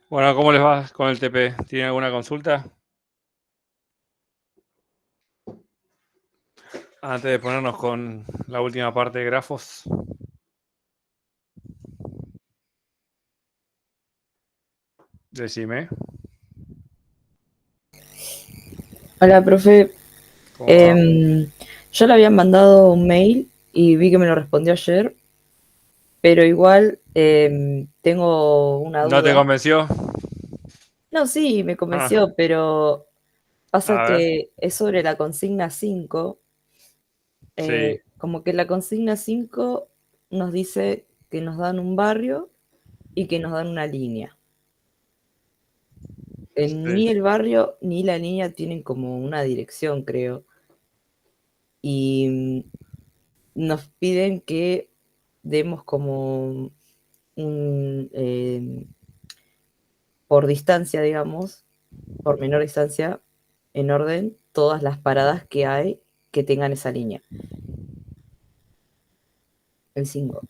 Bueno, ¿cómo les va con el TP? ¿Tienen alguna consulta? Antes de ponernos con la última parte de grafos. Decime, Hola, profe. ¿cómo va? Yo le había mandado un mail y vi que me lo respondió ayer, pero igual tengo una ¿No te duda. convenció? No, sí, me Ah, convenció, pero pasa a ver, que es sobre la consigna 5. sí, Como que la consigna 5 nos dice que nos dan un barrio y que nos dan una línea. sí. Ni el barrio ni la línea tienen como una dirección, creo. Y nos piden que demos como por distancia, digamos, por menor distancia, en orden, todas las paradas que hay que tengan esa línea. El 5.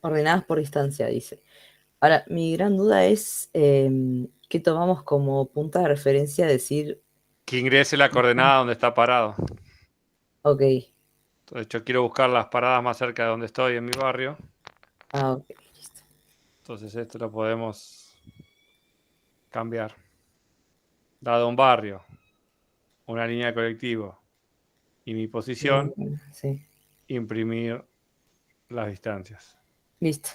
Ordenadas por distancia, dice. Ahora, mi gran duda es qué tomamos como punta de referencia, decir, Que ingrese la coordenada donde está parado. ok, Entonces yo quiero buscar las paradas más cerca de donde estoy en mi barrio. ok, listo. Entonces esto lo podemos cambiar. Dado un barrio, una línea de colectivo y mi posición, Sí, imprimir las distancias. listo.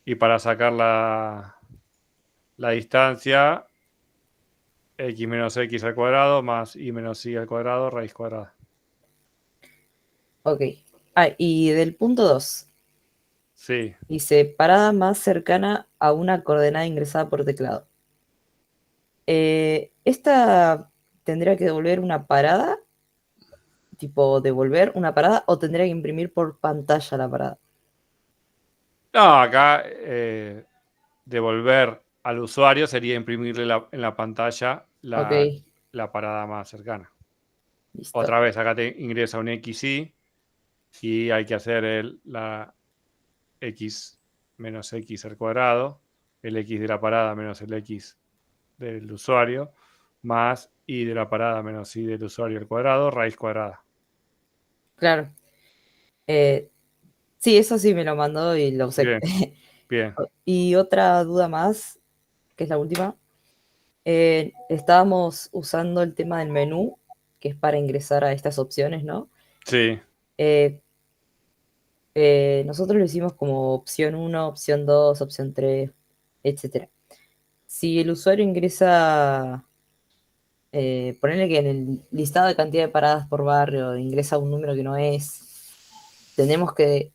Y para sacar la distancia, x menos x al cuadrado más y menos y al cuadrado, raíz cuadrada. Ok. Ah, y del punto 2 Sí. dice parada más cercana a una coordenada ingresada por teclado. ¿Esta tendría que devolver una parada? Tipo, devolver una parada o tendría que imprimir por pantalla la parada. No, acá devolver al usuario sería imprimirle en la pantalla Ok, la parada más cercana. listo. Otra vez, acá te ingresa un XY y hay que hacer la X menos X al cuadrado, el X de la parada menos el X del usuario, más Y de la parada menos Y del usuario al cuadrado, raíz cuadrada. Claro. Eh, sí, eso sí me lo mandó y lo usé. Bien, bien. Y otra duda más, que es la última. Estábamos usando el tema del menú, que es para ingresar a estas opciones, ¿no? Sí. Eh, nosotros lo hicimos como opción 1, opción 2, opción 3, etcétera. Si el usuario ingresa, ponerle que en el listado de cantidad de paradas por barrio ingresa un número que no es, tenemos que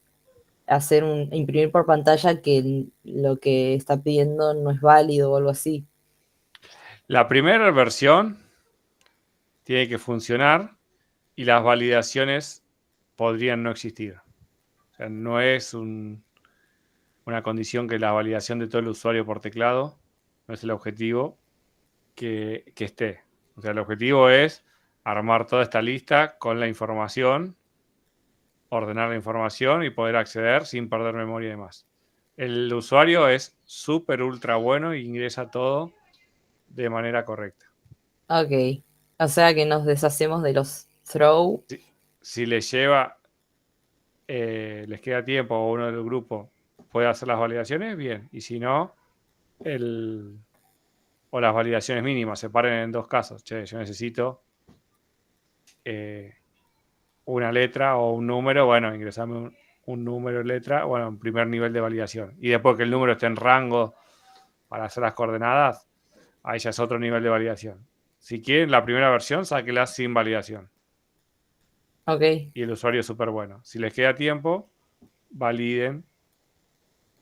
imprimir por pantalla que lo que está pidiendo no es válido o algo así. La primera versión tiene que funcionar y las validaciones podrían no existir. O sea, no es una condición que la validación de todo el usuario por teclado, no es el objetivo que esté. O sea, el objetivo es armar toda esta lista con la información, ordenar la información y poder acceder sin perder memoria y demás. El usuario es súper ultra bueno e ingresa todo de manera correcta. Ok. O sea que nos deshacemos de los throw. Si les lleva, les queda tiempo o uno del grupo puede hacer las validaciones, bien. Y si no, o las validaciones mínimas se paren en dos casos. Che, yo necesito eh, una letra o un número, bueno, ingresame un número, letra, bueno, un primer nivel de validación. Y después que el número esté en rango para hacer las coordenadas, ahí ya es otro nivel de validación. Si quieren la primera versión, sáquela sin validación. Ok, Y el usuario es súper bueno. Si les queda tiempo, validen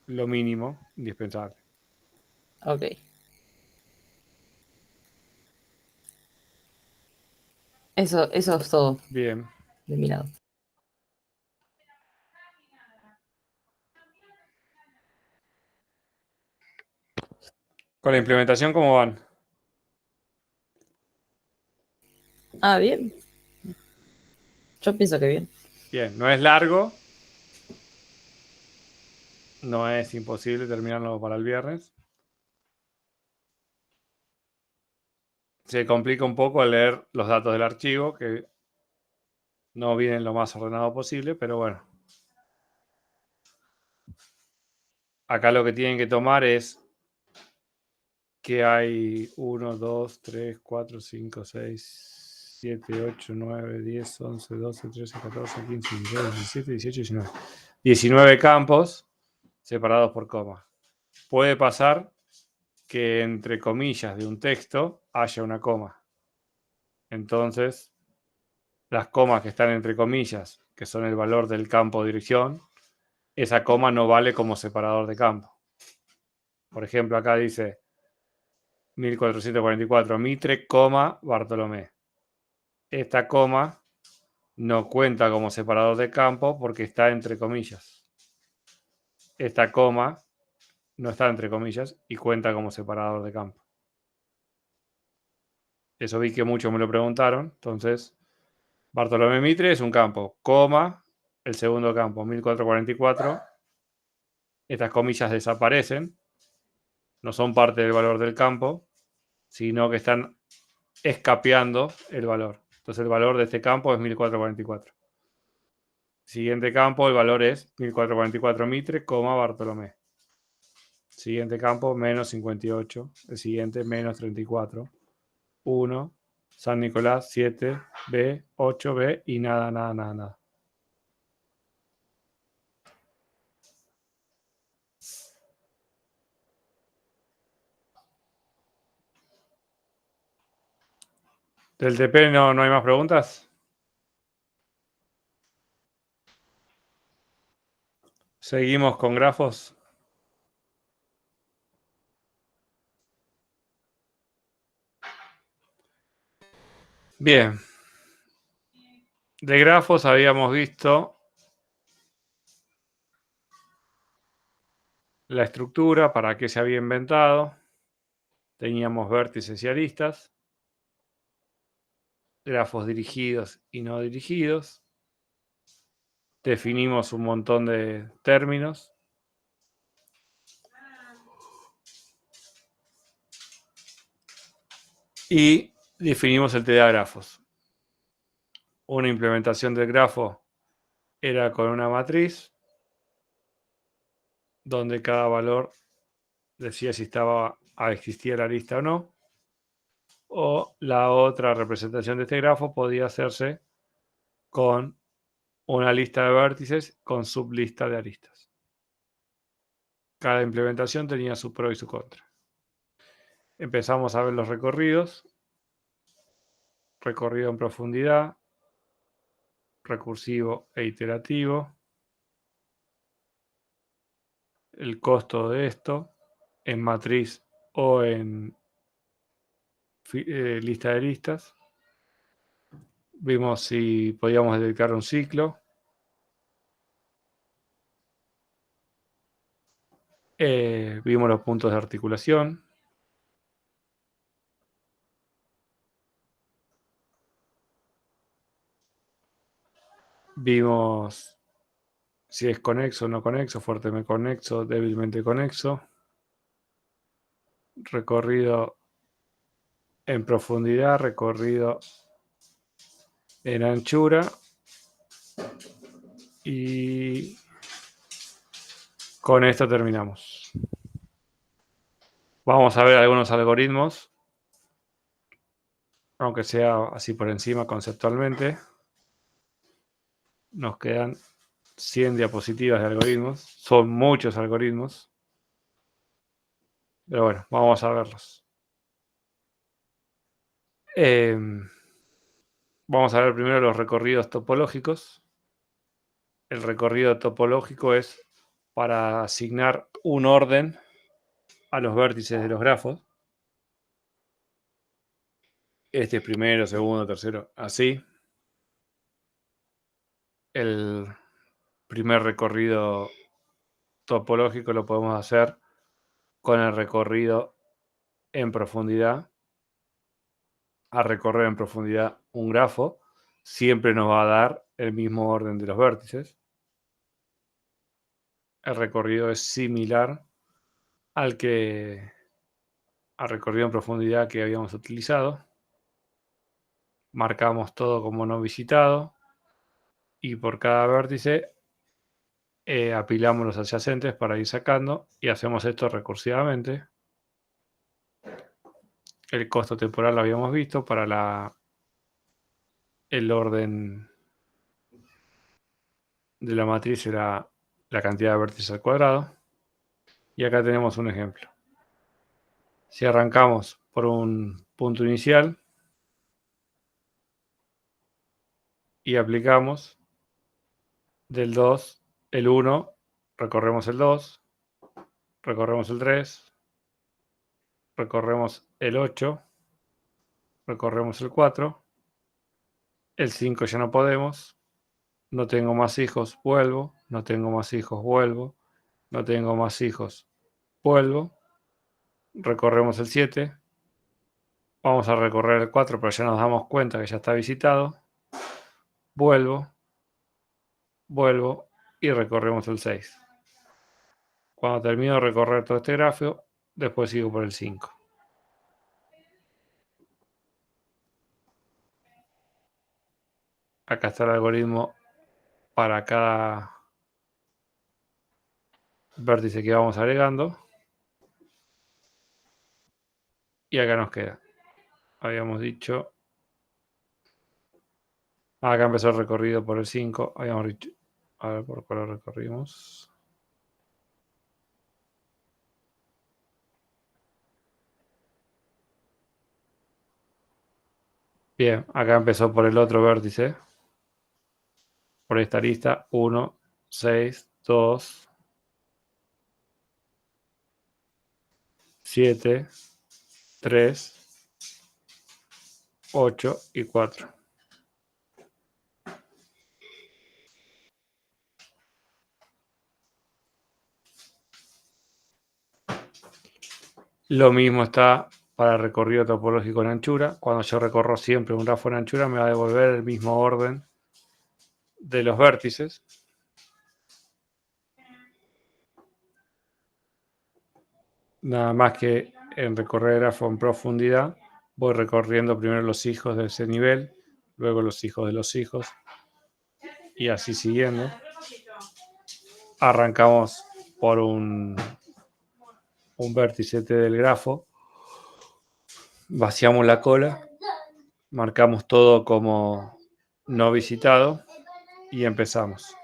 lo mínimo indispensable. ok. Eso es todo Bien. de mi lado. Con la implementación, ¿cómo van? Ah, bien. Yo pienso que bien. Bien, no es largo. No es imposible terminarlo para el viernes. Se complica un poco al leer los datos del archivo, que no vienen lo más ordenado posible, pero bueno. Acá lo que tienen que tomar es que hay 1, 2, 3, 4, 5, 6, 7, 8, 9, 10, 11, 12, 13, 14, 15, 16, 17, 18, 19. 19 campos separados por coma. Puede pasar que entre comillas de un texto haya una coma. Entonces, las comas que están entre comillas, que son el valor del campo de dirección, esa coma no vale como separador de campo. Por ejemplo, acá dice 1444 Mitre, Bartolomé. Esta coma no cuenta como separador de campo porque está entre comillas. Esta coma no está entre comillas y cuenta como separador de campo. Eso vi que muchos me lo preguntaron. Entonces, Bartolomé Mitre es un campo, coma, el segundo campo, 1444. Estas comillas desaparecen, no son parte del valor del campo, sino que están escapeando el valor. Entonces el valor de este campo es 1444. Siguiente campo, el valor es 1444 Mitre, Bartolomé. Siguiente campo, menos 58. El siguiente, menos 34. 1, San Nicolás, 7, B, 8B y nada, nada, nada, nada. ¿Del TP no hay más preguntas? Seguimos con grafos. Bien. De grafos habíamos visto la estructura, para qué se había inventado. Teníamos vértices y aristas, grafos dirigidos y no dirigidos. Definimos un montón de términos. Y definimos el TDA grafos. Una implementación del grafo era con una matriz donde cada valor decía si existía la lista o no. O la otra representación de este grafo podía hacerse con una lista de vértices con sublista de aristas. Cada implementación tenía su pro y su contra. Empezamos a ver los recorridos. Recorrido en profundidad, recursivo e iterativo. El costo de esto en matriz o en lista de listas. Vimos si podíamos detectar un ciclo. Vimos los puntos de articulación. Vimos si es conexo o no conexo, fuertemente conexo, débilmente conexo. Recorrido en profundidad, recorrido en anchura. Y con esto terminamos. Vamos a ver algunos algoritmos, aunque sea así por encima conceptualmente. Nos quedan 100 diapositivas de algoritmos. Son muchos algoritmos. Pero bueno, vamos a verlos. Vamos a ver primero los recorridos topológicos. El recorrido topológico es para asignar un orden a los vértices de los grafos. Este es primero, segundo, tercero, así. El primer recorrido topológico lo podemos hacer con el recorrido en profundidad. A recorrer en profundidad un grafo siempre nos va a dar el mismo orden de los vértices. El recorrido es similar al recorrido en profundidad que habíamos utilizado. Marcamos todo como no visitado y por cada vértice apilamos los adyacentes para ir sacando y hacemos esto recursivamente. El costo temporal lo habíamos visto para el orden de la matriz era la cantidad de vértices al cuadrado. Y acá tenemos un ejemplo. Si arrancamos por un punto inicial y aplicamos del 2, el 1, recorremos el 2, recorremos el 3, recorremos el 8, recorremos el 4, el 5 ya no podemos, no tengo más hijos, vuelvo, no tengo más hijos, vuelvo, no tengo más hijos, vuelvo, recorremos el 7, vamos a recorrer el 4, pero ya nos damos cuenta que ya está visitado, vuelvo y recorremos el 6. Cuando termino de recorrer todo este grafo, después sigo por el 5. Acá está el algoritmo para cada vértice que vamos agregando. Y acá nos queda. Habíamos dicho... Acá empezó el recorrido por el 5. Habíamos dicho... A ver por cuál lo recorrimos. Bien, acá empezó por el otro vértice. Por esta lista. 1, 6, 2, 7, 3, 8 y 4. Lo mismo está para recorrido topológico en anchura. Cuando yo recorro siempre un grafo en anchura, me va a devolver el mismo orden de los vértices. Nada más que en recorrer el grafo en profundidad, voy recorriendo primero los hijos de ese nivel, luego los hijos de los hijos, y así siguiendo. Arrancamos por un vértice T del grafo, vaciamos la cola, marcamos todo como no visitado y empezamos.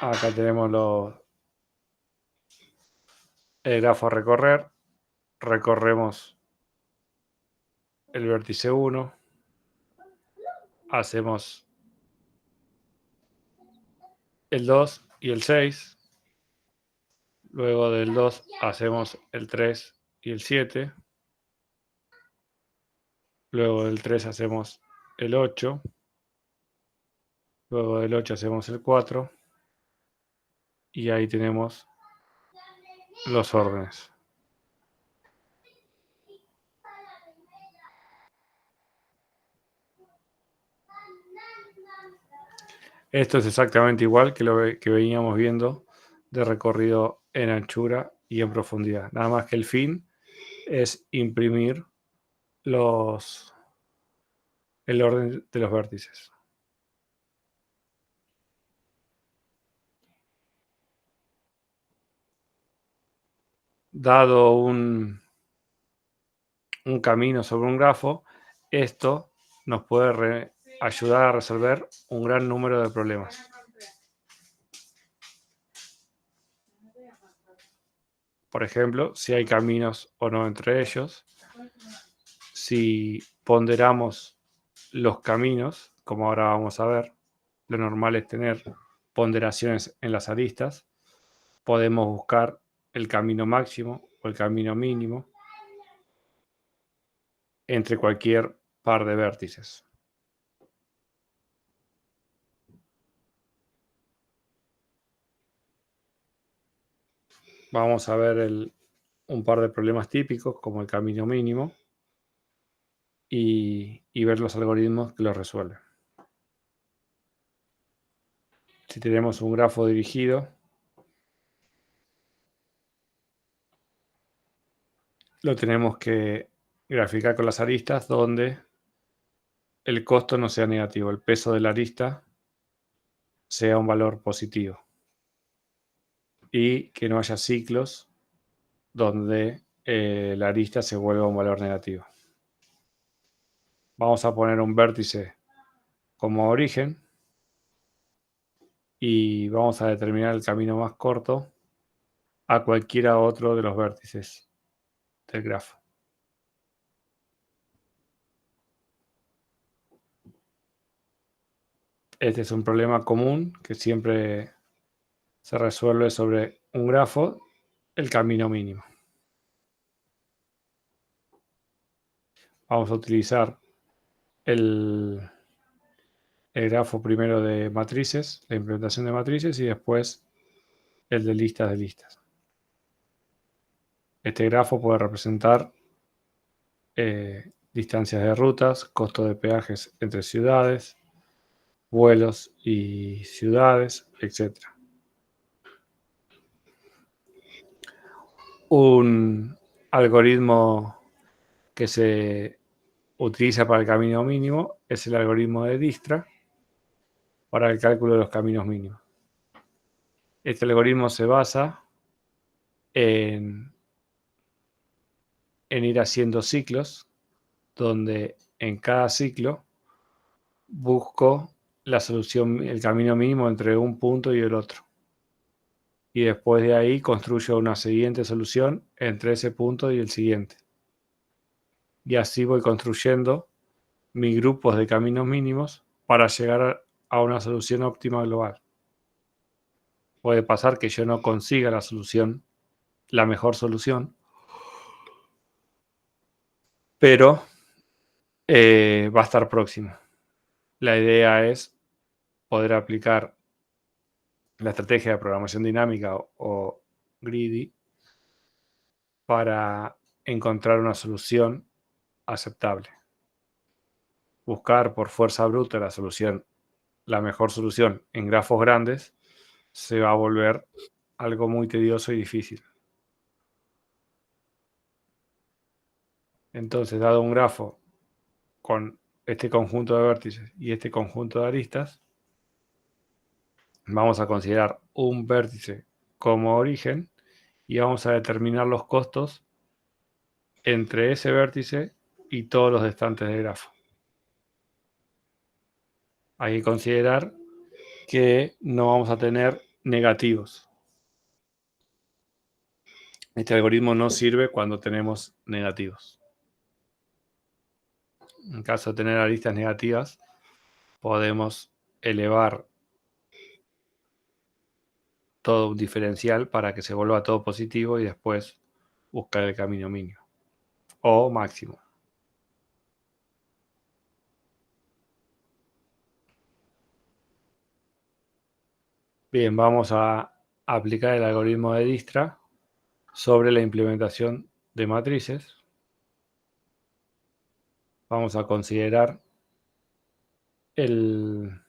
Acá tenemos el grafo a recorrer. Recorremos el vértice 1. Hacemos el 2 y el 6. Luego del 2 hacemos el 3 y el 7. Luego del 3 hacemos el 8. Luego del 8 hacemos el 4. Y ahí tenemos los órdenes. Esto es exactamente igual que lo que veníamos viendo de recorrido en anchura y en profundidad. Nada más que el fin es imprimir el orden de los vértices. Dado un camino sobre un grafo, esto nos puede ayudar a resolver un gran número de problemas. Por ejemplo, si hay caminos o no entre ellos, si ponderamos los caminos, como ahora vamos a ver, lo normal es tener ponderaciones en las aristas, podemos buscar el camino máximo o el camino mínimo entre cualquier par de vértices. vamos a ver un par de problemas típicos como el camino mínimo y ver los algoritmos que los resuelven. Si tenemos un grafo dirigido, lo tenemos que graficar con las aristas donde el costo no sea negativo, el peso de la arista sea un valor positivo y que no haya ciclos donde la arista se vuelva un valor negativo. Vamos a poner un vértice como origen y vamos a determinar el camino más corto a cualquiera otro de los vértices del grafo. Este es un problema común que siempre se resuelve sobre un grafo, el camino mínimo. Vamos a utilizar el grafo primero de matrices, la implementación de matrices, y después el de listas. Este grafo puede representar distancias de rutas, costo de peajes entre ciudades, vuelos y ciudades, etc. Un algoritmo que se utiliza para el camino mínimo es el algoritmo de Dijkstra para el cálculo de los caminos mínimos. Este algoritmo se basa en ir haciendo ciclos, donde en cada ciclo busco la solución, el camino mínimo entre un punto y el otro. Y después de ahí construyo una siguiente solución entre ese punto y el siguiente. Y así voy construyendo mis grupos de caminos mínimos para llegar a una solución óptima global. Puede pasar que yo no consiga la solución, la mejor solución, pero va a estar próximo. La idea es poder aplicar la estrategia de programación dinámica o greedy para encontrar una solución aceptable. Buscar por fuerza bruta la mejor solución en grafos grandes, se va a volver algo muy tedioso y difícil. Entonces, dado un grafo con este conjunto de vértices y este conjunto de aristas, vamos a considerar un vértice como origen y vamos a determinar los costos entre ese vértice y todos los restantes del grafo. Hay que considerar que no vamos a tener negativos. Este algoritmo no sirve cuando tenemos negativos. En caso de tener aristas negativas, podemos elevar todo un diferencial para que se vuelva todo positivo y después buscar el camino mínimo o máximo. Bien, vamos a aplicar el algoritmo de Dijkstra sobre la implementación de matrices. Vamos a considerar una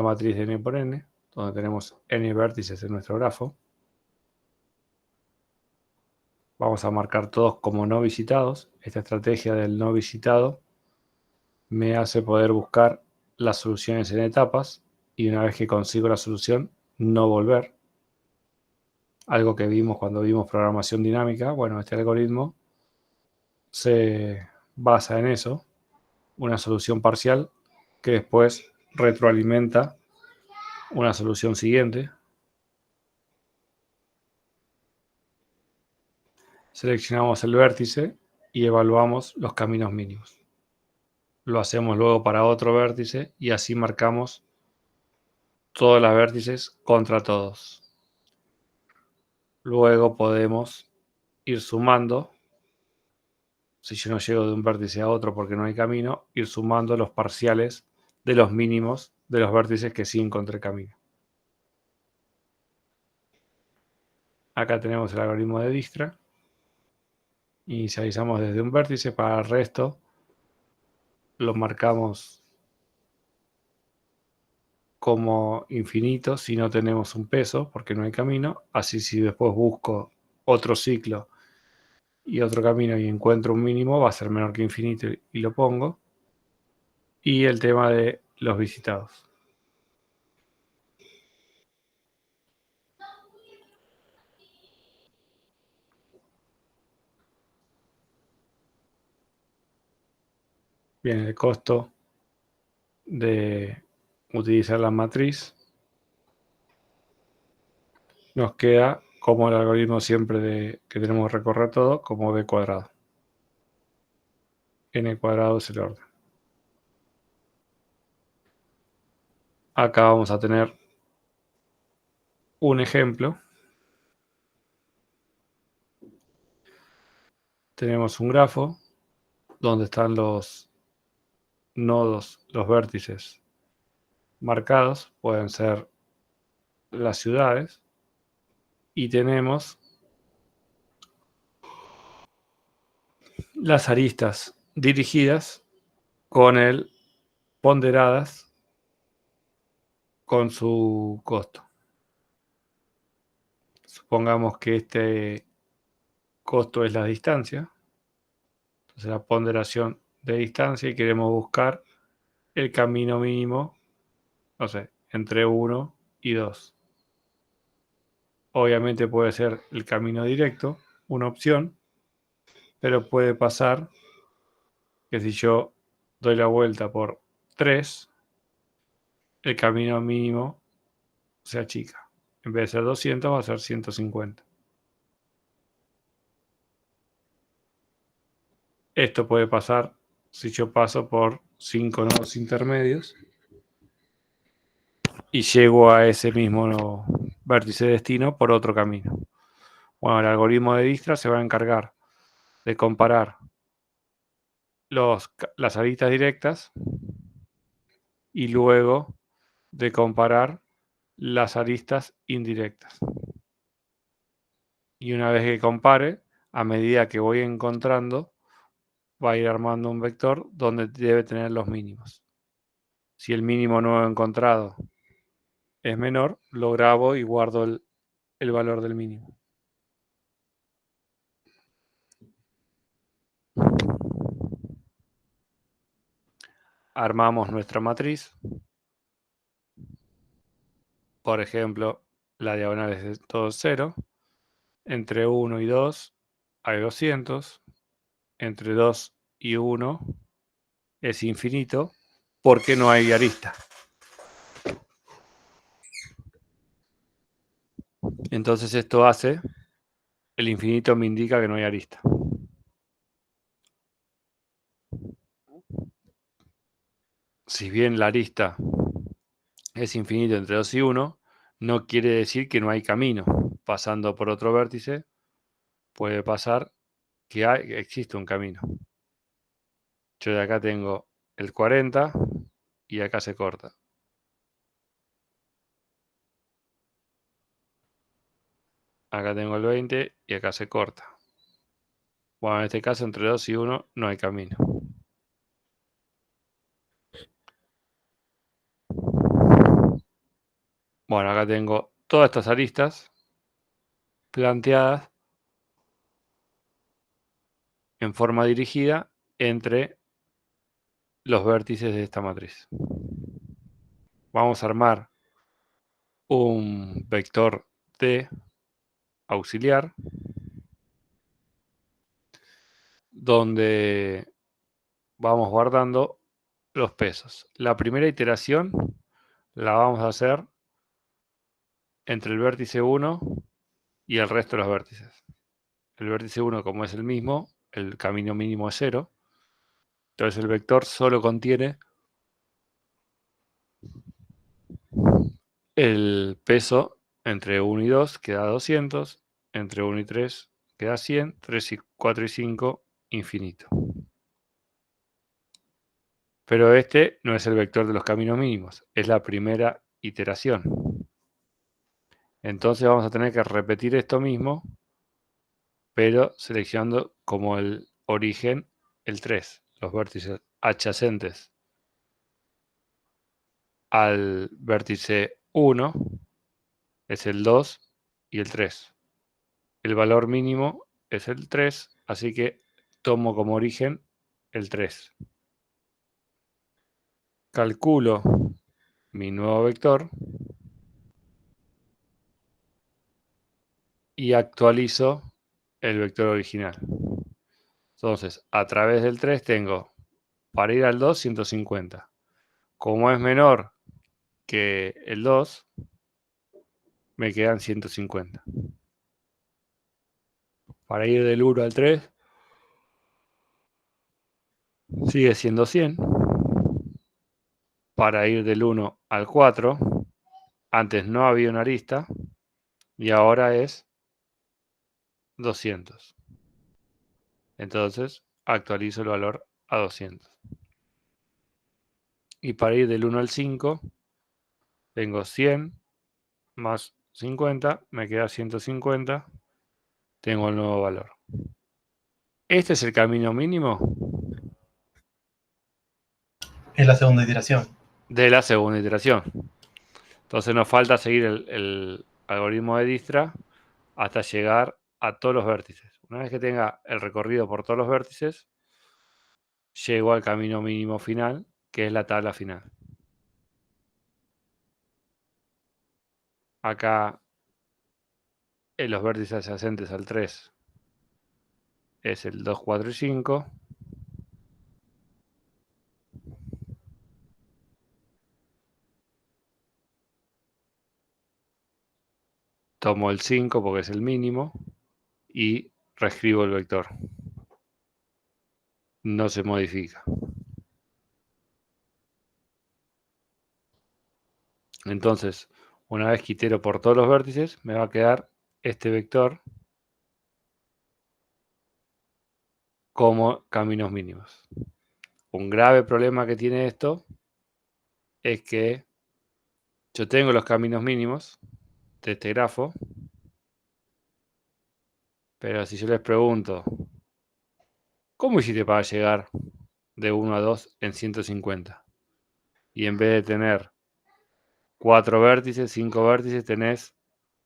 matriz de n por n, donde tenemos n vértices en nuestro grafo. Vamos a marcar todos como no visitados. Esta estrategia del no visitado me hace poder buscar las soluciones en etapas y una vez que consigo la solución, no volver. Algo que vimos cuando vimos programación dinámica. Bueno, este algoritmo se basa en eso, una solución parcial que después retroalimenta una solución siguiente. Seleccionamos el vértice y evaluamos los caminos mínimos. Lo hacemos luego para otro vértice y así marcamos todos los vértices contra todos. Luego podemos ir sumando, si yo no llego de un vértice a otro porque no hay camino, ir sumando los parciales de los mínimos de los vértices que sí encontré camino. Acá tenemos el algoritmo de Dijkstra. Inicializamos desde un vértice. Para el resto lo marcamos como infinito si no tenemos un peso, porque no hay camino. Así, si después busco otro ciclo y otro camino y encuentro un mínimo, va a ser menor que infinito y lo pongo. Y el tema de los visitados. Bien, el costo de utilizar la matriz nos queda como el algoritmo siempre que tenemos que recorrer todo, como b cuadrado. N cuadrado es el orden. Acá vamos a tener un ejemplo. Tenemos un grafo donde están los nodos, los vértices marcados, pueden ser las ciudades, y tenemos las aristas dirigidas con el ponderadas con su costo. Supongamos que este costo es la distancia, entonces la ponderación de distancia, y queremos buscar el camino mínimo, no sé, entre 1 y 2. Obviamente puede ser el camino directo, una opción, pero puede pasar que si yo doy la vuelta por 3, el camino mínimo se achica. En vez de ser 200, va a ser 150. Esto puede pasar si yo paso por 5 nodos intermedios y llego a ese mismo vértice de destino por otro camino. Bueno, el algoritmo de Dijkstra se va a encargar de comparar las aristas directas y luego de comparar las aristas indirectas. Y una vez que compare, a medida que voy encontrando, va a ir armando un vector donde debe tener los mínimos. Si el mínimo nuevo encontrado es menor, lo grabo y guardo el valor del mínimo. Armamos nuestra matriz. Por ejemplo, la diagonal es de todo 0. Entre 1 y 2 hay 200. Entre 2 y 1 es infinito porque no hay arista. Entonces esto hace, el infinito me indica que no hay arista. Si bien la arista es infinito entre 2 y 1, no quiere decir que no hay camino. Pasando por otro vértice, puede pasar que existe un camino. Yo de acá tengo el 40 y acá se corta. Acá tengo el 20 y acá se corta. Bueno, en este caso entre 2 y 1 no hay camino. Bueno, acá tengo todas estas aristas planteadas en forma dirigida entre los vértices de esta matriz. Vamos a armar un vector T auxiliar donde vamos guardando los pesos. La primera iteración la vamos a hacer entre el vértice 1 y el resto de los vértices. El vértice 1, como es el mismo, el camino mínimo es 0. Entonces el vector solo contiene el peso entre 1 y 2, que da 200. Entre 1 y 3, que da 100. 3 y 4 y 5, infinito. Pero este no es el vector de los caminos mínimos, es la primera iteración. Entonces vamos a tener que repetir esto mismo, pero seleccionando como el origen el 3, los vértices adyacentes al vértice 1 es el 2 y el 3. El valor mínimo es el 3, así que tomo como origen el 3. Calculo mi nuevo vector y actualizo el vector original. Entonces, a través del 3 tengo, para ir al 2, 150. Como es menor que el 2, me quedan 150. Para ir del 1 al 3, sigue siendo 100. Para ir del 1 al 4, antes no había una arista y ahora es 200. Entonces, actualizo el valor a 200. Y para ir del 1 al 5, tengo 100 más 50, me queda 150, tengo el nuevo valor. ¿Este es el camino mínimo? Es la segunda iteración. De la segunda iteración. Entonces nos falta seguir el algoritmo de Dijkstra hasta llegar a todos los vértices. Una vez que tenga el recorrido por todos los vértices, llego al camino mínimo final, que es la tabla final. Acá en los vértices adyacentes al 3 es el 2, 4 y 5. Tomo el 5 porque es el mínimo y reescribo el vector. No se modifica. Entonces, una vez que itero por todos los vértices, me va a quedar este vector como caminos mínimos. Un grave problema que tiene esto es que yo tengo los caminos mínimos de este grafo, pero si yo les pregunto, ¿cómo hiciste para llegar de 1 a 2 en 150? Y en vez de tener 4 vértices, 5 vértices, tenés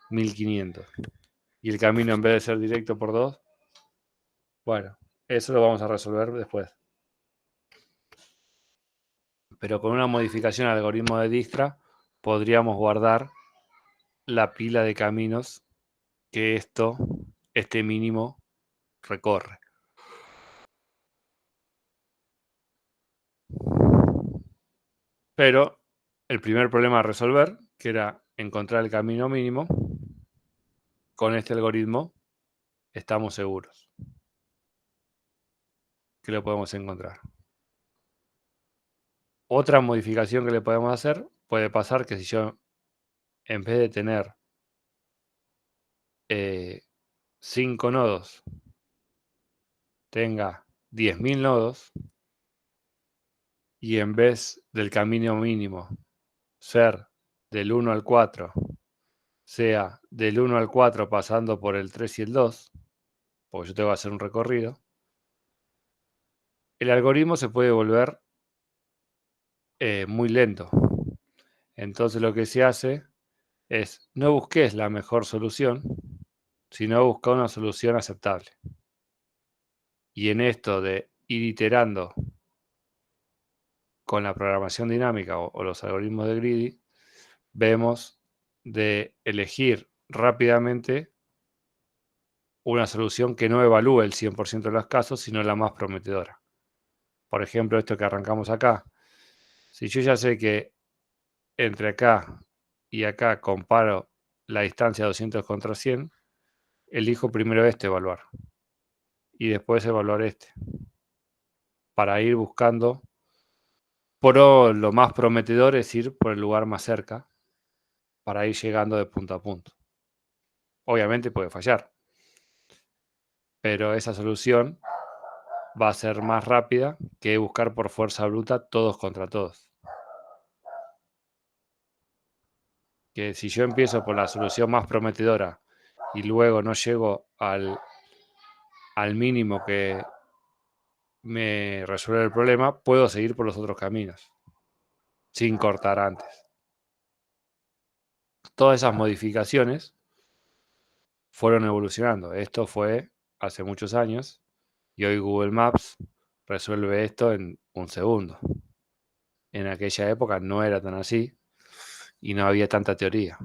1500. Y el camino, en vez de ser directo por 2, bueno, eso lo vamos a resolver después. Pero con una modificación al algoritmo de Dijkstra podríamos guardar la pila de caminos que este mínimo recorre. Pero el primer problema a resolver, que era encontrar el camino mínimo, con este algoritmo estamos seguros que lo podemos encontrar. Otra modificación que le podemos hacer, puede pasar que si yo, en vez de tener 5 nodos, tenga 10.000 nodos, y en vez del camino mínimo ser del 1 al 4, sea del 1 al 4 pasando por el 3 y el 2, porque yo tengo que hacer un recorrido, el algoritmo se puede volver muy lento. Entonces lo que se hace es, no busques la mejor solución, sino busca una solución aceptable. Y en esto de ir iterando con la programación dinámica o los algoritmos de Greedy, vemos de elegir rápidamente una solución que no evalúe el 100% de los casos, sino la más prometedora. Por ejemplo, esto que arrancamos acá. Si yo ya sé que entre acá y acá comparo la distancia 200 contra 100, elijo primero este evaluar y después evaluar este, para ir buscando. Lo más prometedor es ir por el lugar más cerca para ir llegando de punto a punto. Obviamente puede fallar, pero esa solución va a ser más rápida que buscar por fuerza bruta todos contra todos. que si yo empiezo por la solución más prometedora y luego no llego al mínimo que me resuelve el problema, puedo seguir por los otros caminos, sin cortar antes. Todas esas modificaciones fueron evolucionando. Esto fue hace muchos años y hoy Google Maps resuelve esto en un segundo. En aquella época no era tan así y no había tanta teoría.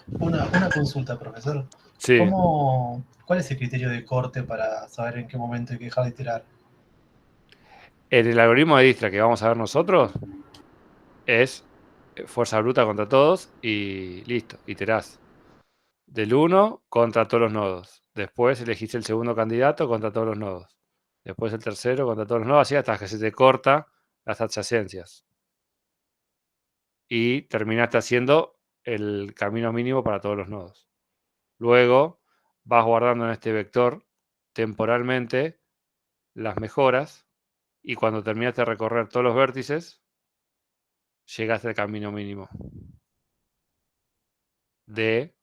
Una consulta, profesor. Sí, ¿Cuál es el criterio de corte para saber en qué momento hay que dejar de tirar? en el algoritmo de Dijkstra que vamos a ver nosotros es fuerza bruta contra todos y listo, iterás. Del 1 contra todos los nodos. Después elegís el segundo candidato contra todos los nodos. Después el tercero contra todos los nodos, así hasta que se te corta las adyacencias. Y terminaste haciendo el camino mínimo para todos los nodos. Luego vas guardando en este vector temporalmente las mejoras y cuando terminaste de recorrer todos los vértices, llegaste al camino mínimo de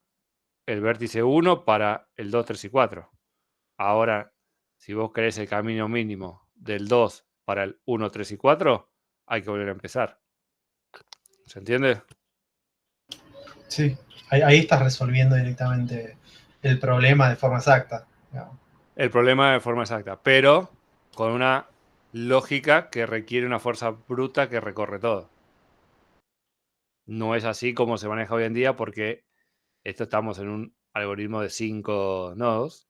el vértice 1 para el 2, 3 y 4. Ahora, si vos querés el camino mínimo del 2 para el 1, 3 y 4, hay que volver a empezar. ¿Se entiende? Sí, ahí estás resolviendo directamente el problema de forma exacta, digamos. El problema de forma exacta, pero con una lógica que requiere una fuerza bruta que recorre todo. No es así como se maneja hoy en día porque esto estamos en un algoritmo de 5 nodos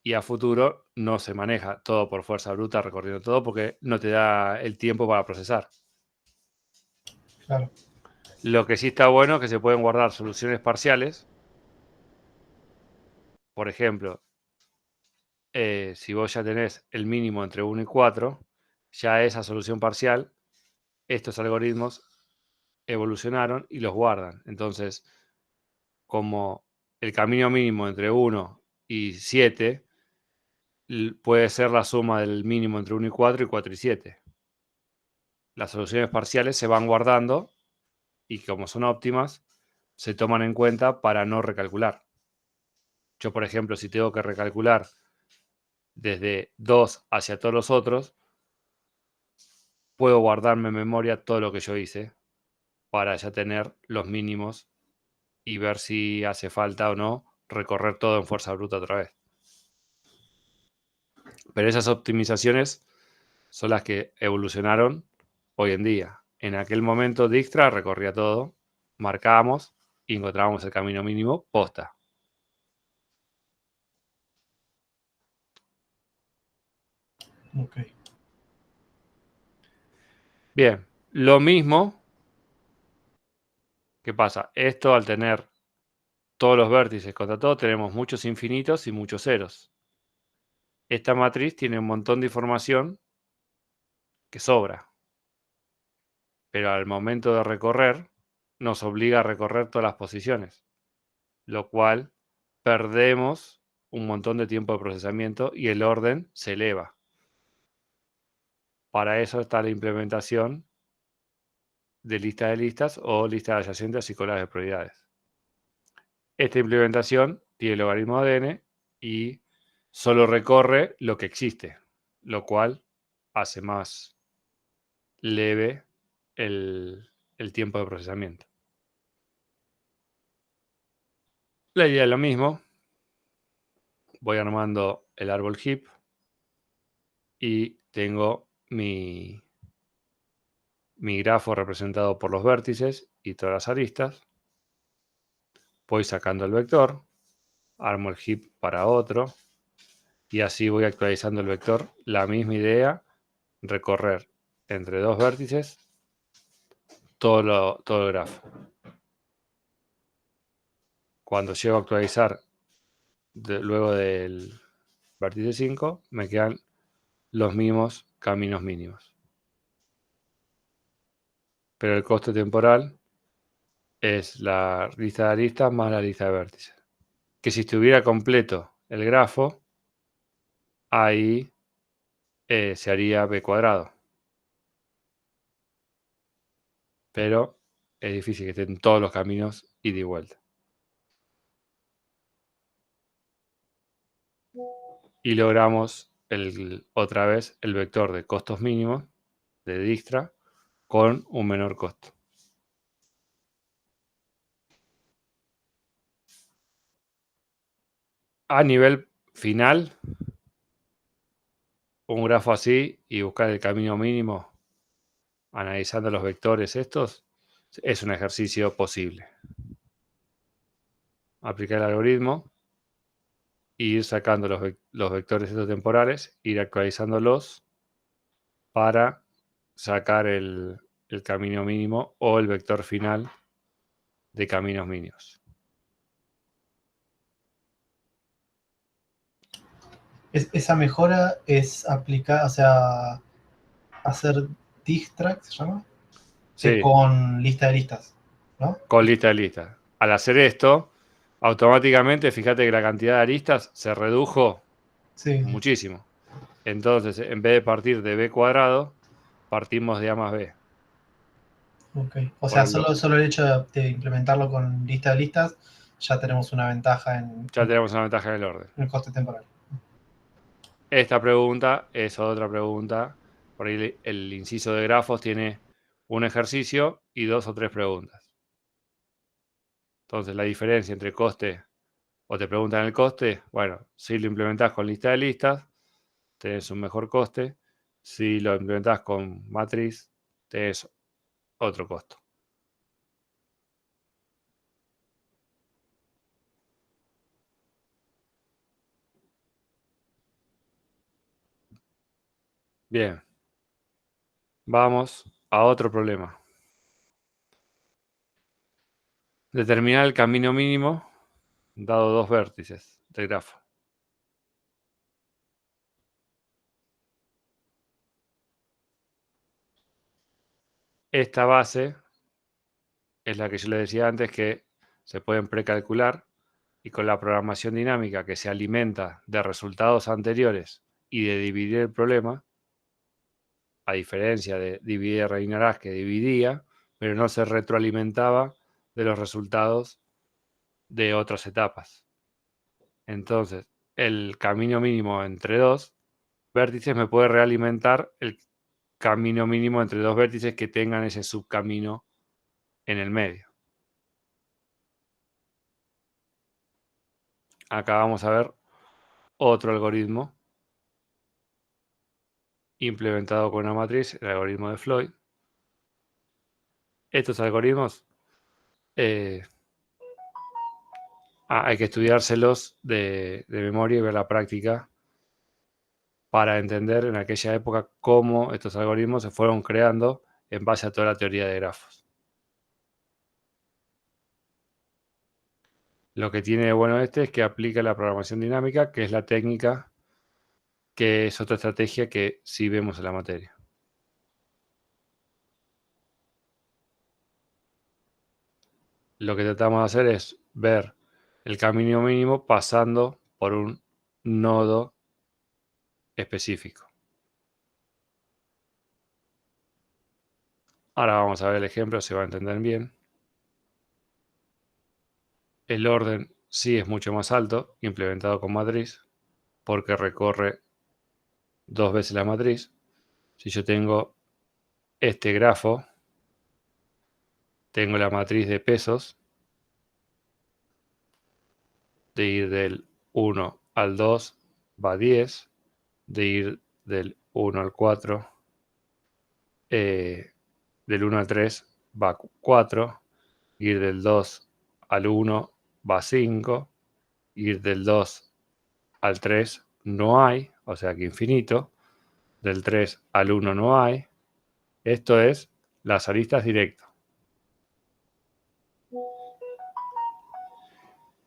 y a futuro no se maneja todo por fuerza bruta recorriendo todo porque no te da el tiempo para procesar. Claro. Lo que sí está bueno es que se pueden guardar soluciones parciales. Por ejemplo, si vos ya tenés el mínimo entre 1 y 4, ya esa solución parcial, estos algoritmos evolucionaron y los guardan. Entonces, como el camino mínimo entre 1 y 7 puede ser la suma del mínimo entre 1 y 4 y 4 y 7. Las soluciones parciales se van guardando y como son óptimas, se toman en cuenta para no recalcular. Yo, por ejemplo, si tengo que recalcular desde 2 hacia todos los otros, puedo guardarme en memoria todo lo que yo hice para ya tener los mínimos y ver si hace falta o no recorrer todo en fuerza bruta otra vez. Pero esas optimizaciones son las que evolucionaron hoy en día. En aquel momento Dijkstra recorría todo, marcábamos y encontrábamos el camino mínimo posta. Ok. Bien, lo mismo. ¿Qué pasa? Esto al tener todos los vértices contra todo, tenemos muchos infinitos y muchos ceros. Esta matriz tiene un montón de información que sobra. Pero al momento de recorrer, nos obliga a recorrer todas las posiciones, lo cual perdemos un montón de tiempo de procesamiento y el orden se eleva. Para eso está la implementación de lista de listas o lista de adyacentes y colas de prioridades. Esta implementación tiene el logaritmo de n y solo recorre lo que existe, lo cual hace más leve el tiempo de procesamiento. La idea es lo mismo. Voy armando el árbol heap y tengo mi grafo representado por los vértices y todas las aristas. Voy sacando el vector, armo el heap para otro y así voy actualizando el vector. La misma idea, recorrer entre dos vértices todo el grafo. Cuando llego a actualizar luego del vértice 5, me quedan los mismos caminos mínimos. Pero el coste temporal es la lista de aristas más la lista de vértices. Que si estuviera completo el grafo, ahí se haría b². Pero es difícil que estén todos los caminos ida y vuelta. Y logramos otra vez el vector de costos mínimos de Dijkstra con un menor costo. A nivel final, un grafo así y buscar el camino mínimo analizando los vectores estos es un ejercicio posible. Aplicar el algoritmo e ir sacando los vectores estos temporales, ir actualizándolos para sacar el camino mínimo o el vector final de caminos mínimos. Esa mejora es aplicar, o sea, hacer Dijkstra, ¿se llama? Sí, Con lista de listas, ¿no? con lista de listas. Al hacer esto, automáticamente, fíjate que la cantidad de aristas se redujo Sí, muchísimo. Entonces, en vez de partir de b cuadrado, partimos de a más b. ok. O Por sea, ejemplo, solo el hecho de implementarlo con lista de listas, ya tenemos una ventaja ya tenemos una ventaja en el orden. en el coste temporal. Esta pregunta es otra pregunta. Por ahí el inciso de grafos tiene un ejercicio y 2 o 3 preguntas. Entonces, la diferencia entre coste o te preguntan el coste, bueno, si lo implementás con lista de listas, tenés un mejor coste. Si lo implementás con matriz, tenés otro costo. Bien, vamos a otro problema. Determinar el camino mínimo dado dos vértices del grafo. Esta base es la que yo le decía antes que se pueden precalcular y con la programación dinámica que se alimenta de resultados anteriores y de dividir el problema, a diferencia de dividir Reinarás que dividía, pero no se retroalimentaba de los resultados de otras etapas. Entonces, el camino mínimo entre dos vértices me puede realimentar el camino mínimo entre dos vértices que tengan ese subcamino en el medio. Acá vamos a ver otro algoritmo implementado con una matriz, el algoritmo de Floyd. Estos algoritmos hay que estudiárselos de memoria y ver la práctica para entender en aquella época cómo estos algoritmos se fueron creando en base a toda la teoría de grafos. Lo que tiene de bueno es que aplica la programación dinámica, que es la técnica, que es otra estrategia que sí vemos en la materia. Lo que tratamos de hacer es ver el camino mínimo pasando por un nodo específico. Ahora vamos a ver el ejemplo, se va a entender bien. El orden sí es mucho más alto, implementado con matriz, porque recorre dos veces la matriz. Si yo tengo este grafo, tengo la matriz de pesos, de ir del 1 al 2 va 10, de ir del 1 al 4, del 1 al 3 va 4, ir del 2 al 1 va 5, ir del 2 al 3 no hay, o sea que infinito, del 3 al 1 no hay. Esto es las aristas directas.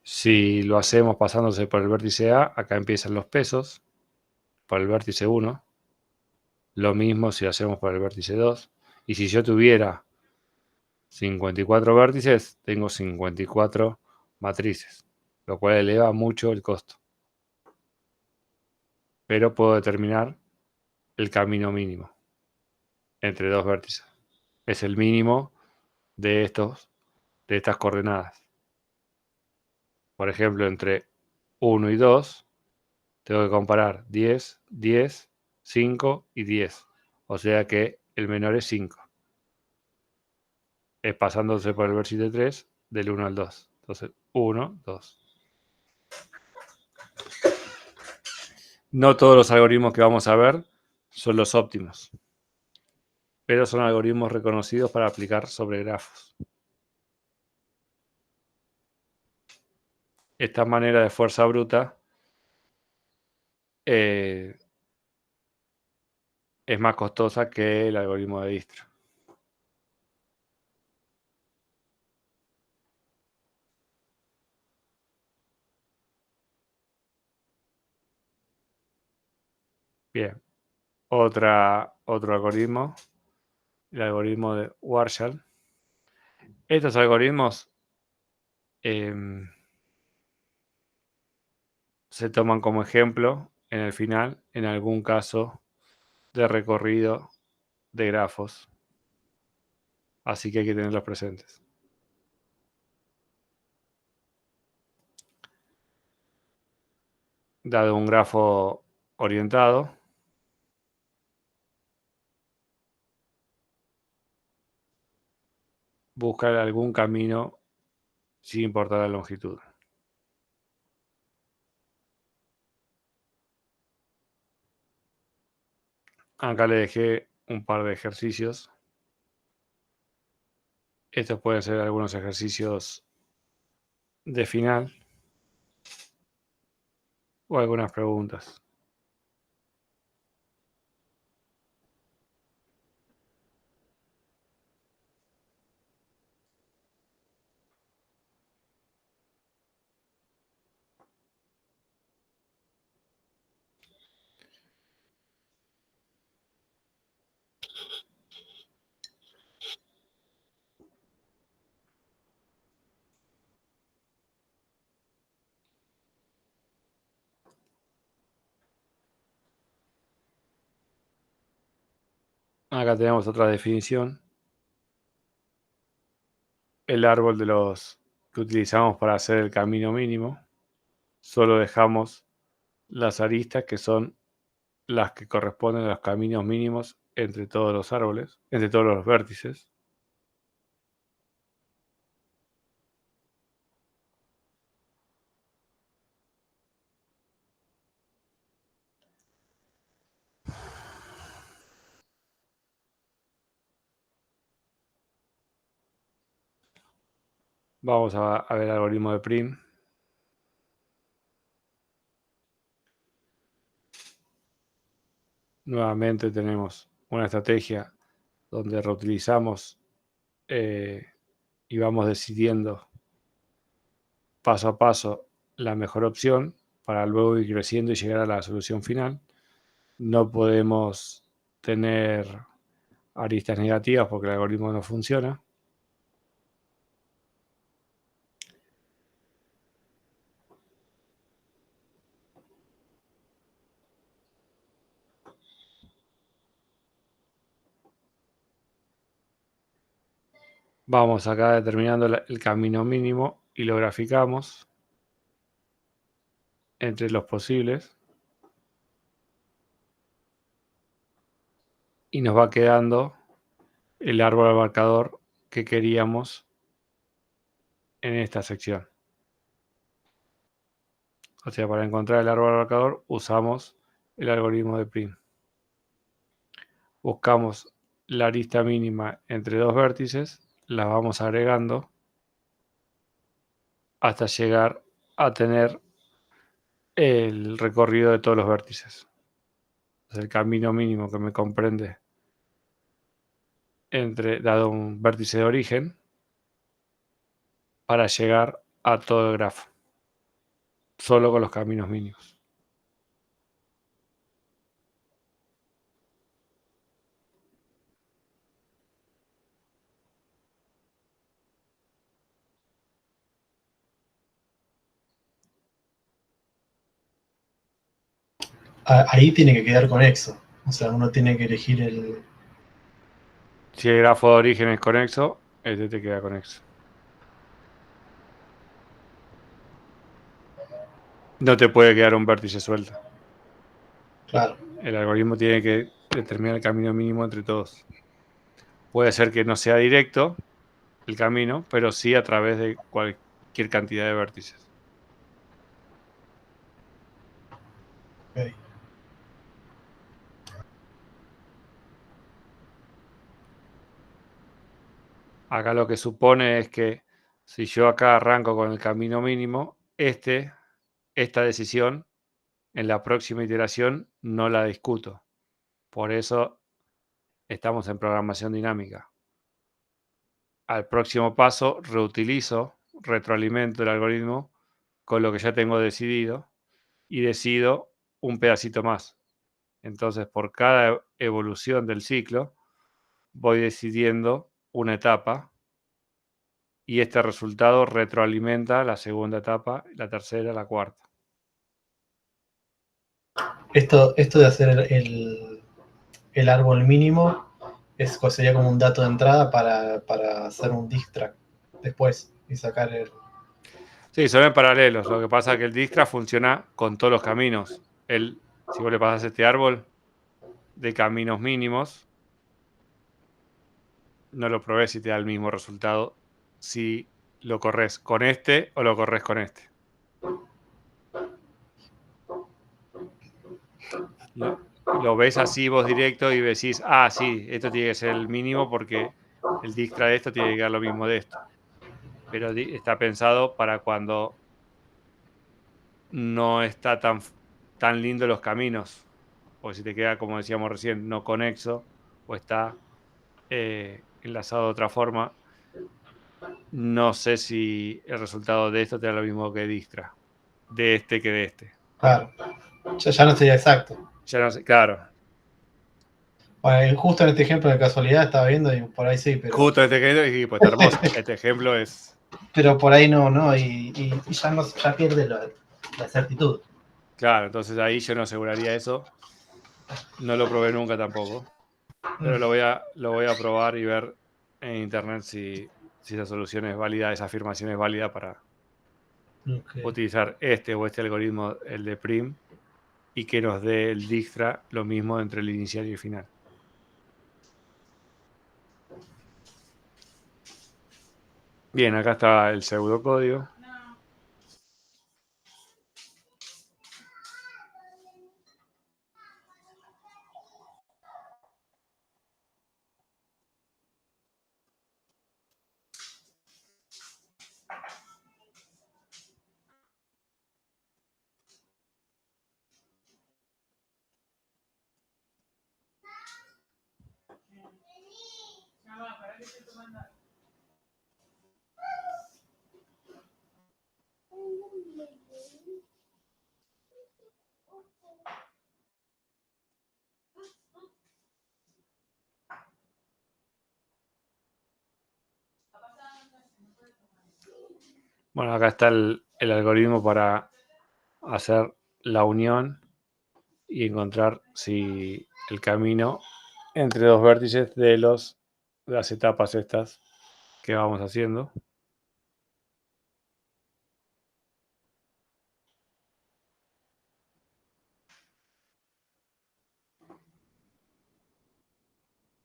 Si lo hacemos pasándose por el vértice A, acá empiezan los pesos, por el vértice 1. Lo mismo si lo hacemos por el vértice 2. Y si yo tuviera 54 vértices, tengo 54 matrices, lo cual eleva mucho el costo. Pero puedo determinar el camino mínimo entre dos vértices. Es el mínimo de estas coordenadas. Por ejemplo, entre 1 y 2, tengo que comparar 10, 10, 5 y 10. O sea que el menor es 5. Es pasándose por el vértice 3 del 1 al 2. Entonces, 1, 2. No todos los algoritmos que vamos a ver son los óptimos, pero son algoritmos reconocidos para aplicar sobre grafos. Esta manera de fuerza bruta es más costosa que el algoritmo de Dijkstra. Bien, otro algoritmo, el algoritmo de Warshall. Estos algoritmos se toman como ejemplo en el final, en algún caso de recorrido de grafos. Así que hay que tenerlos presentes. Dado un grafo orientado, buscar algún camino sin importar la longitud. Acá le dejé un par de ejercicios. Estos pueden ser algunos ejercicios de final o algunas preguntas. Acá tenemos otra definición. El árbol de los que utilizamos para hacer el camino mínimo. Solo dejamos las aristas que son las que corresponden a los caminos mínimos entre todos los árboles, entre todos los vértices. Vamos a ver el algoritmo de Prim. Nuevamente tenemos una estrategia donde reutilizamos y vamos decidiendo paso a paso la mejor opción para luego ir creciendo y llegar a la solución final. No podemos tener aristas negativas porque el algoritmo no funciona. Vamos acá determinando el camino mínimo y lo graficamos entre los posibles. Y nos va quedando el árbol abarcador que queríamos en esta sección. O sea, para encontrar el árbol abarcador usamos el algoritmo de Prim. Buscamos la arista mínima entre dos vértices, la vamos agregando hasta llegar a tener el recorrido de todos los vértices. Es el camino mínimo que me comprende dado un vértice de origen para llegar a todo el grafo, solo con los caminos mínimos. Ahí tiene que quedar conexo. O sea, uno tiene que elegir el... Si el grafo de origen es conexo, este te queda conexo. No te puede quedar un vértice suelto. Claro. El algoritmo tiene que determinar el camino mínimo entre todos. Puede ser que no sea directo el camino, pero sí a través de cualquier cantidad de vértices. Ok. Acá lo que supone es que si yo acá arranco con el camino mínimo, esta decisión en la próxima iteración no la discuto. Por eso estamos en programación dinámica. Al próximo paso retroalimento el algoritmo con lo que ya tengo decidido y decido un pedacito más. Entonces, por cada evolución del ciclo, voy decidiendo una etapa y este resultado retroalimenta la segunda etapa, la tercera, la cuarta. Esto de hacer el árbol mínimo sería como un dato de entrada para hacer un distract después y sacar el... Sí, son en paralelos. Lo que pasa es que el Dijkstra funciona con todos los caminos. Si vos le pasás este árbol de caminos mínimos, no lo probés si te da el mismo resultado si lo corres con este o lo corres con este. Lo ves así vos directo y decís, sí, esto tiene que ser el mínimo porque el Dijkstra de esto tiene que dar lo mismo de esto. Pero está pensado para cuando no está tan lindo los caminos. O si te queda, como decíamos recién, no conexo o está enlazado de otra forma, no sé si el resultado de esto te da lo mismo que Dijkstra. De este que de este. Claro. Ya no sería exacto. Ya no sé, claro. Bueno, justo en este ejemplo de casualidad estaba viendo y por ahí sí, pero... Justo este ejemplo, y pues está hermoso. Este ejemplo es... Pero por ahí no, y ya pierde la certitud. Claro, entonces ahí yo no aseguraría eso. No lo probé nunca tampoco. Pero lo voy a probar y ver en internet si esa solución es válida, esa afirmación es válida para utilizar este o este algoritmo, el de Prim, y que nos dé el Dijkstra lo mismo entre el inicial y el final. Bien, acá está el pseudocódigo. Bueno, acá está el algoritmo para hacer la unión y encontrar si el camino entre dos vértices de las etapas estas que vamos haciendo.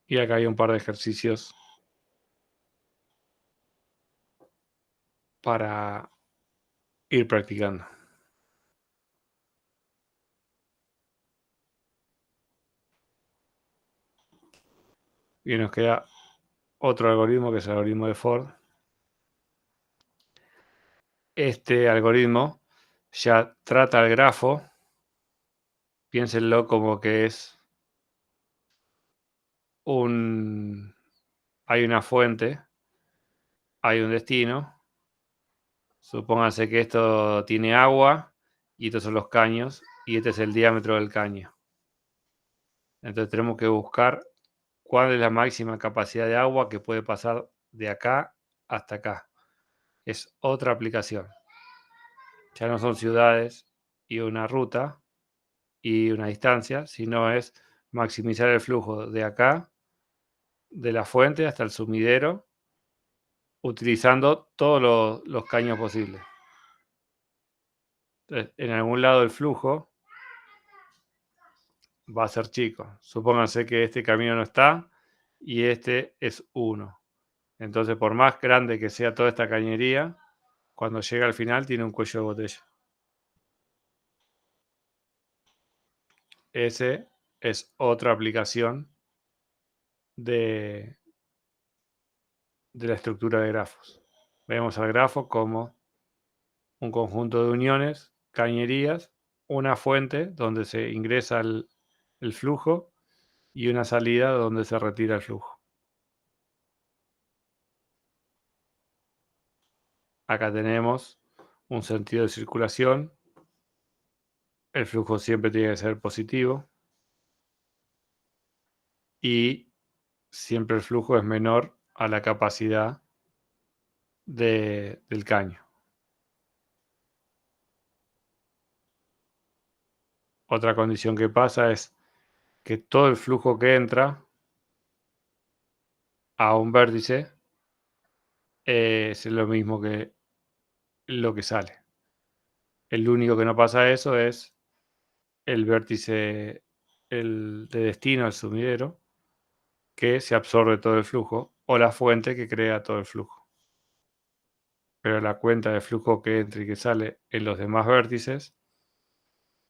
Y acá hay un par de ejercicios para ir practicando. Y nos queda otro algoritmo que es el algoritmo de Ford. Este algoritmo ya trata el grafo. Piénsenlo como que es hay una fuente, hay un destino. Supónganse que esto tiene agua y estos son los caños y este es el diámetro del caño. Entonces tenemos que buscar cuál es la máxima capacidad de agua que puede pasar de acá hasta acá. Es otra aplicación. Ya no son ciudades y una ruta y una distancia, sino es maximizar el flujo de acá, de la fuente hasta el sumidero, utilizando todos los caños posibles. Entonces, en algún lado del flujo va a ser chico. Supónganse que este camino no está y este es 1. Entonces, por más grande que sea toda esta cañería, cuando llega al final tiene un cuello de botella. Ese es otra aplicación de la estructura de grafos. Vemos al grafo como un conjunto de uniones, cañerías, una fuente donde se ingresa el flujo y una salida donde se retira el flujo. Acá tenemos un sentido de circulación. El flujo siempre tiene que ser positivo y siempre el flujo es menor a la capacidad del caño. Otra condición que pasa es que todo el flujo que entra a un vértice es lo mismo que lo que sale. El único que no pasa eso es el vértice de destino, el sumidero, que se absorbe todo el flujo, o la fuente que crea todo el flujo. Pero la cuenta de flujo que entra y que sale en los demás vértices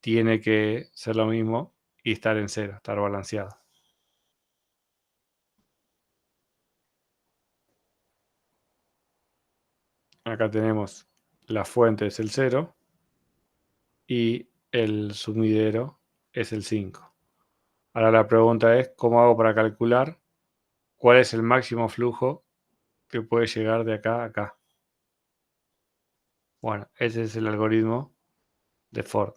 tiene que ser lo mismo y estar en cero, estar balanceado. Acá tenemos la fuente es el 0 y el sumidero es el 5. Ahora la pregunta es, ¿cómo hago para calcular cuál es el máximo flujo que puede llegar de acá a acá? Bueno, ese es el algoritmo de Ford.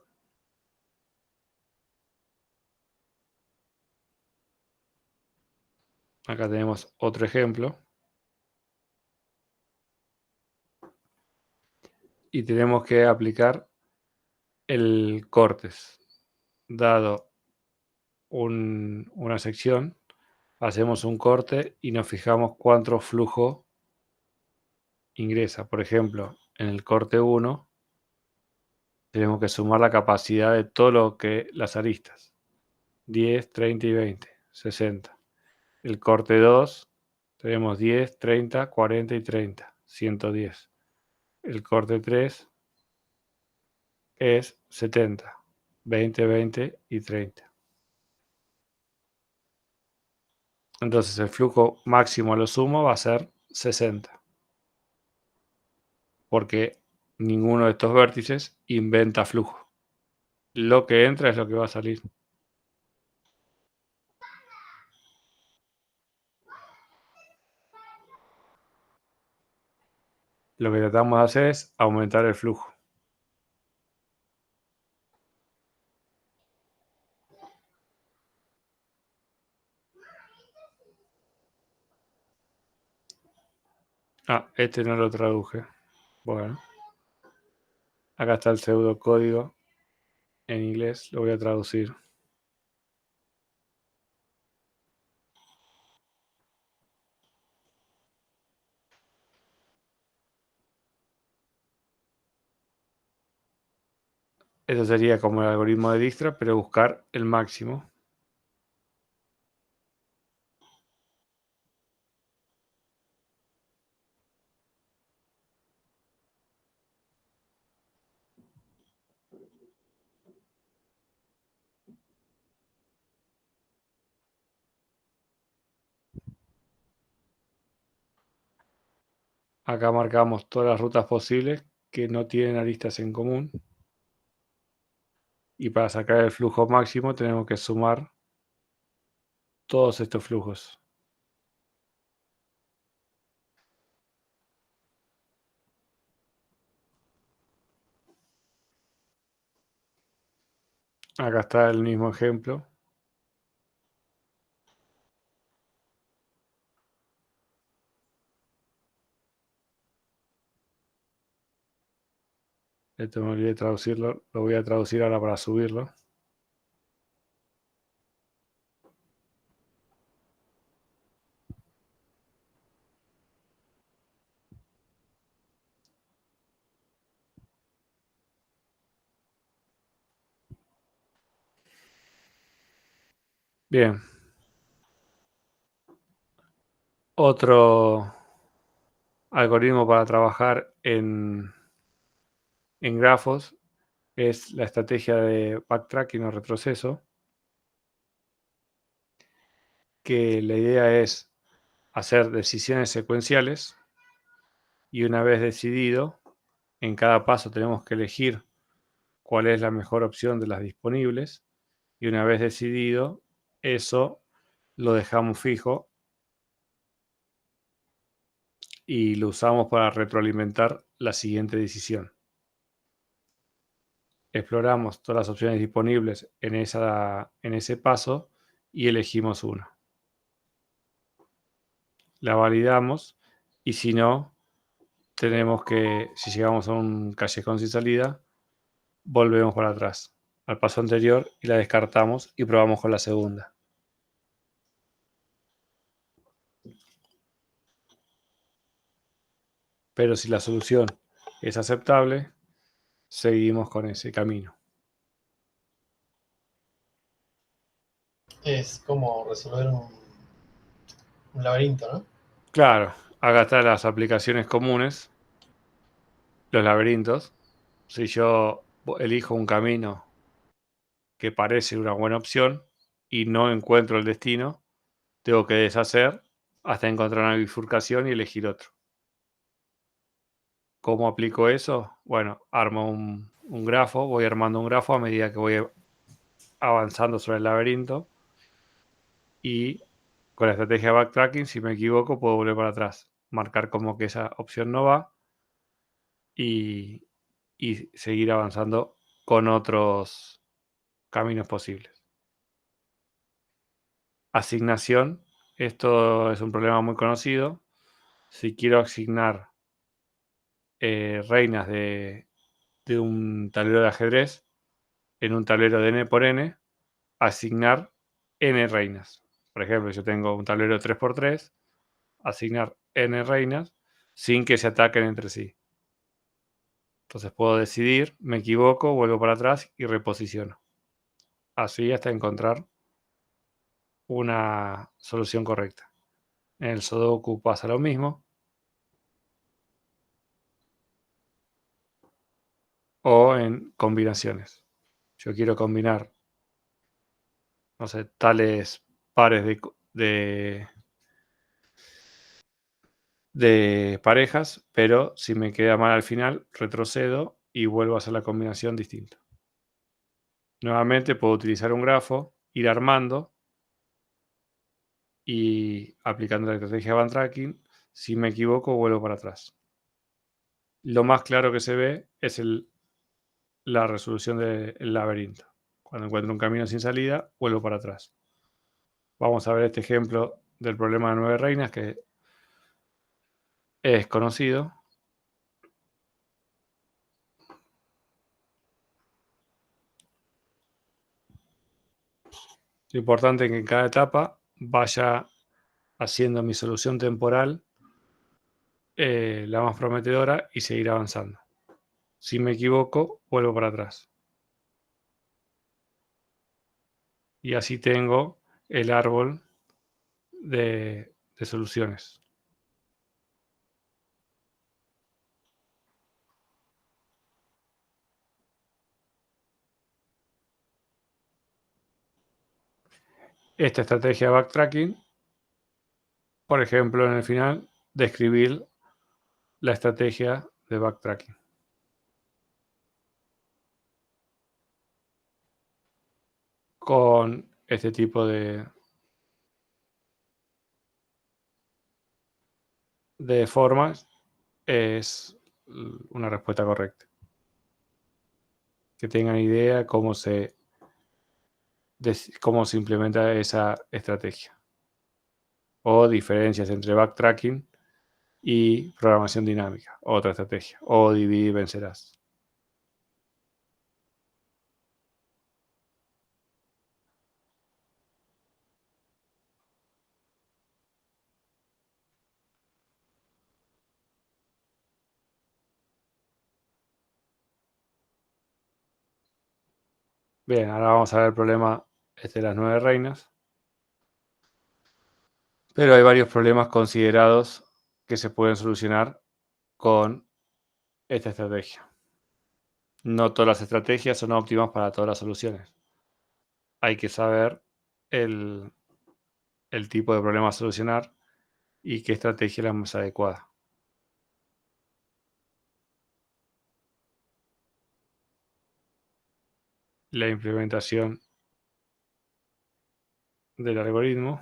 Acá tenemos otro ejemplo. Y tenemos que aplicar el cortes. Dado una sección, hacemos un corte y nos fijamos cuánto flujo ingresa. Por ejemplo, en el corte 1 tenemos que sumar la capacidad de todo lo que las aristas. 10, 30 y 20, 60. El corte 2 tenemos 10, 30, 40 y 30, 110. El corte 3 es 70, 20, 20 y 30. Entonces el flujo máximo a lo sumo va a ser 60. Porque ninguno de estos vértices inventa flujo. Lo que entra es lo que va a salir. Lo que tratamos de hacer es aumentar el flujo. Ah, este no lo traduje. Bueno, acá está el pseudocódigo en inglés. Lo voy a traducir. Eso sería como el algoritmo de Dijkstra, pero buscar el máximo. Acá marcamos todas las rutas posibles que no tienen aristas en común. Y para sacar el flujo máximo tenemos que sumar todos estos flujos. Acá está el mismo ejemplo. Esto me olvidé de traducirlo. Lo voy a traducir ahora para subirlo. Bien. Otro algoritmo para trabajar en grafos es la estrategia de backtracking o retroceso, que la idea es hacer decisiones secuenciales y una vez decidido, en cada paso tenemos que elegir cuál es la mejor opción de las disponibles y una vez decidido, eso lo dejamos fijo y lo usamos para retroalimentar la siguiente decisión. Exploramos todas las opciones disponibles en ese paso y elegimos una. La validamos y si no, tenemos que, si llegamos a un callejón sin salida, volvemos para atrás al paso anterior y la descartamos y probamos con la segunda. Pero si la solución es aceptable, seguimos con ese camino. Es como resolver un laberinto, ¿no? Claro, acá están las aplicaciones comunes, los laberintos. Si yo elijo un camino que parece una buena opción y no encuentro el destino, tengo que deshacer hasta encontrar una bifurcación y elegir otro. ¿Cómo aplico eso? Bueno, armo un grafo, voy armando un grafo a medida que voy avanzando sobre el laberinto y con la estrategia de backtracking, si me equivoco, puedo volver para atrás, marcar como que esa opción no va y seguir avanzando con otros caminos posibles. Asignación. Esto es un problema muy conocido. Si quiero asignar reinas de un tablero de ajedrez en un tablero de n por n, asignar n reinas. Por ejemplo, yo tengo un tablero 3x3, asignar n reinas sin que se ataquen entre sí. Entonces puedo decidir, me equivoco, vuelvo para atrás y reposiciono. Así hasta encontrar una solución correcta. En el Sudoku pasa lo mismo. O en combinaciones. Yo quiero combinar, no sé, tales pares de parejas, pero si me queda mal al final, retrocedo y vuelvo a hacer la combinación distinta. Nuevamente puedo utilizar un grafo, ir armando y aplicando la estrategia de backtracking. Si me equivoco, vuelvo para atrás. Lo más claro que se ve es la resolución del laberinto. Cuando encuentro un camino sin salida, vuelvo para atrás. Vamos a ver este ejemplo del problema de 9 reinas que es conocido. Lo importante es que en cada etapa vaya haciendo mi solución temporal la más prometedora y seguir avanzando. Si me equivoco, vuelvo para atrás. Y así tengo el árbol de soluciones. Esta estrategia de backtracking, por ejemplo, en el final, describir la estrategia de backtracking. Con este tipo de formas es una respuesta correcta. Que tengan idea cómo se implementa esa estrategia. O diferencias entre backtracking y programación dinámica, otra estrategia. O divide y vencerás. Bien, ahora vamos a ver el problema de las 9 reinas. Pero hay varios problemas considerados que se pueden solucionar con esta estrategia. No todas las estrategias son óptimas para todas las soluciones. Hay que saber el tipo de problema a solucionar y qué estrategia es la más adecuada. La implementación del algoritmo.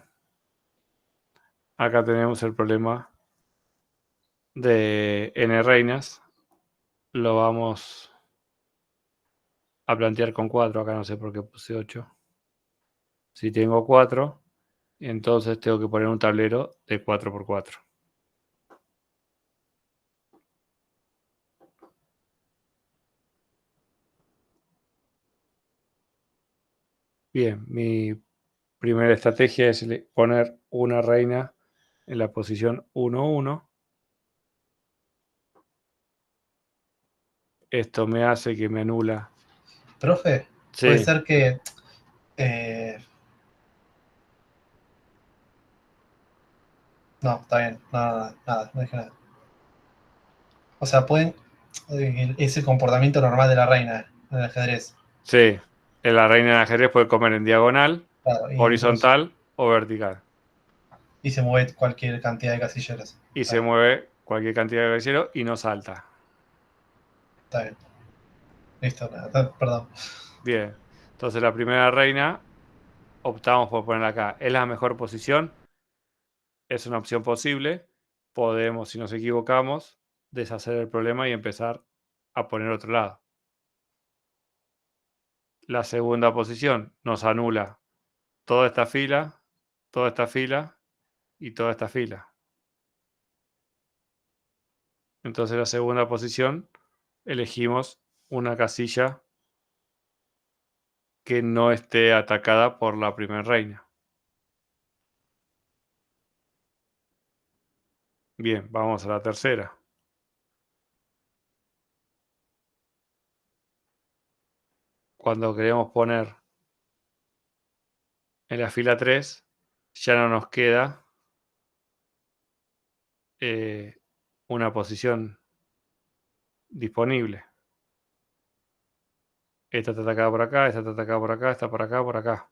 Acá tenemos el problema de n reinas. Lo vamos a plantear con 4. Acá no sé por qué puse 8. Si tengo 4, entonces tengo que poner un tablero de 4×4. Bien, mi primera estrategia es poner una reina en la posición 1,1. Esto me hace que me anula. Profe, Sí. puede ser que no, está bien, nada, no dije nada. O sea, es el comportamiento normal de la reina en el ajedrez. Sí, la reina en ajedrez puede comer en diagonal, Claro, horizontal o vertical. Y se mueve cualquier cantidad de casilleros. Y se mueve cualquier cantidad de casillero y no salta. Está bien. Listo, perdón. Bien, entonces la primera reina optamos por ponerla acá. ¿Es la mejor posición? Es una opción posible. Podemos, si nos equivocamos, deshacer el problema y empezar a poner otro lado. La segunda posición nos anula toda esta fila y toda esta fila. Entonces la segunda posición elegimos una casilla que no esté atacada por la primera reina. Bien, vamos a la tercera. Cuando queremos poner en la fila 3, ya no nos queda una posición disponible. Esta está atacada por acá, esta está atacada por acá, esta por acá, por acá.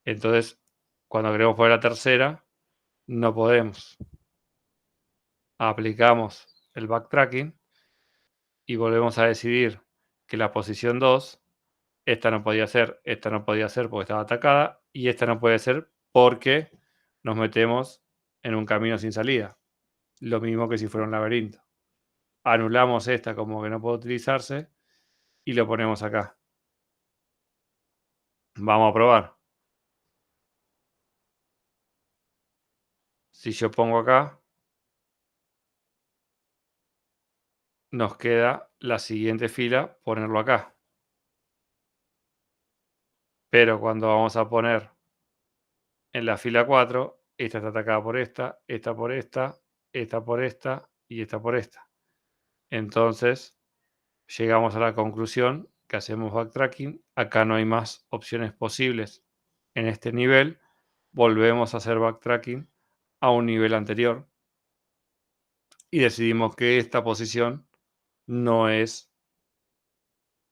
Entonces, cuando queremos poner la tercera, no podemos. Aplicamos el backtracking y volvemos a decidir que la posición 2, esta no podía ser porque estaba atacada, y esta no puede ser porque nos metemos en un camino sin salida. Lo mismo que si fuera un laberinto. Anulamos esta como que no puede utilizarse y lo ponemos acá. Vamos a probar. Si yo pongo acá, nos queda la siguiente fila ponerlo acá. Pero cuando vamos a poner en la fila 4, esta está atacada por esta por esta, esta por esta y esta por esta. Entonces, llegamos a la conclusión que hacemos backtracking. Acá no hay más opciones posibles en este nivel. Volvemos a hacer backtracking a un nivel anterior y decidimos que esta posición no es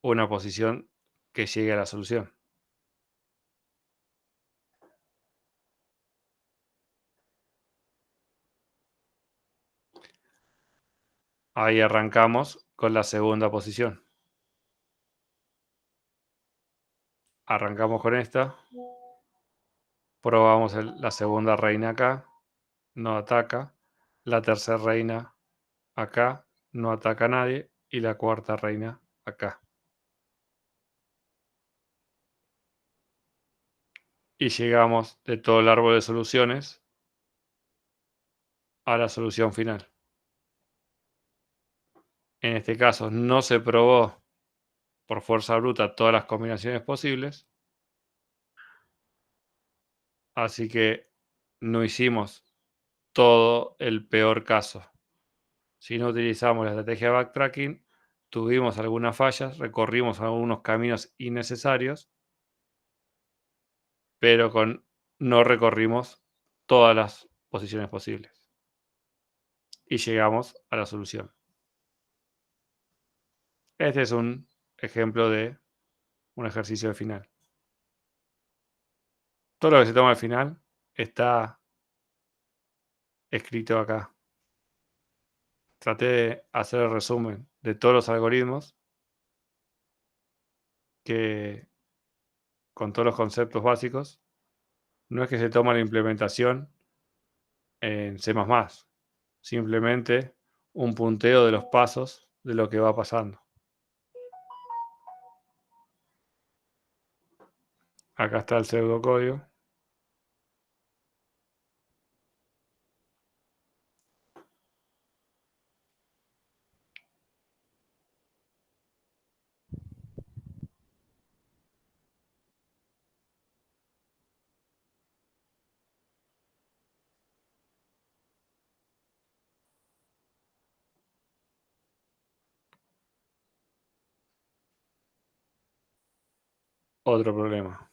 una posición que llegue a la solución. Ahí arrancamos con la segunda posición. Arrancamos con esta. Probamos la segunda reina acá. No ataca. La tercera reina acá. No ataca a nadie. Y la cuarta reina acá. Y llegamos de todo el árbol de soluciones a la solución final. En este caso no se probó por fuerza bruta todas las combinaciones posibles. Así que no hicimos todo el peor caso. Si no utilizamos la estrategia de backtracking, tuvimos algunas fallas, recorrimos algunos caminos innecesarios, pero no recorrimos todas las posiciones posibles. Y llegamos a la solución. Este es un ejemplo de un ejercicio de final. Todo lo que se toma al final está escrito acá. Traté de hacer el resumen de todos los algoritmos que, con todos los conceptos básicos, no es que se toma la implementación en C++, simplemente un punteo de los pasos de lo que va pasando. Acá está el pseudocódigo. Otro problema.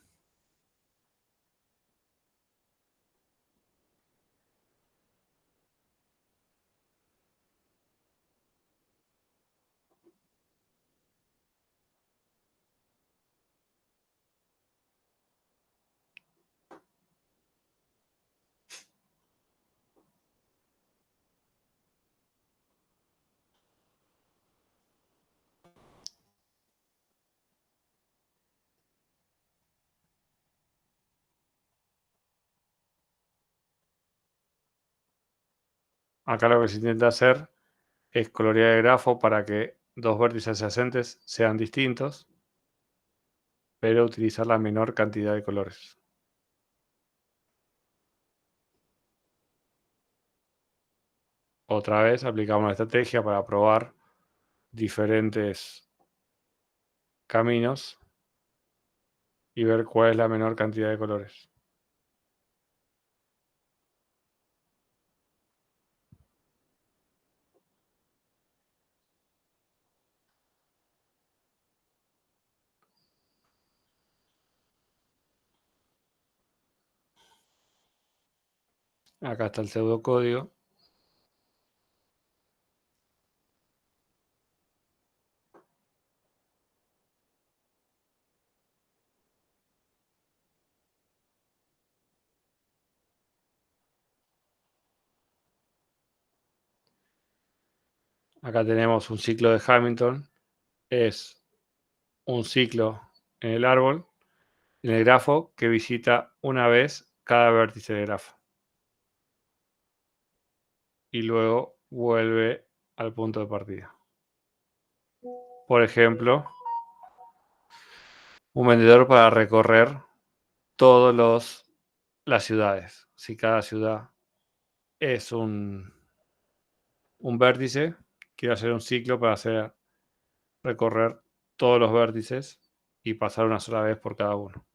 Acá lo que se intenta hacer es colorear el grafo para que dos vértices adyacentes sean distintos, pero utilizar la menor cantidad de colores. Otra vez aplicamos una estrategia para probar diferentes caminos y ver cuál es la menor cantidad de colores. Acá está el pseudocódigo. Acá tenemos un ciclo de Hamilton. Es un ciclo en el árbol, en el grafo, que visita una vez cada vértice del grafo. Y luego vuelve al punto de partida. Por ejemplo, un vendedor para recorrer todas las ciudades. Si cada ciudad es un vértice, quiero hacer un ciclo para recorrer todos los vértices y pasar una sola vez por cada uno.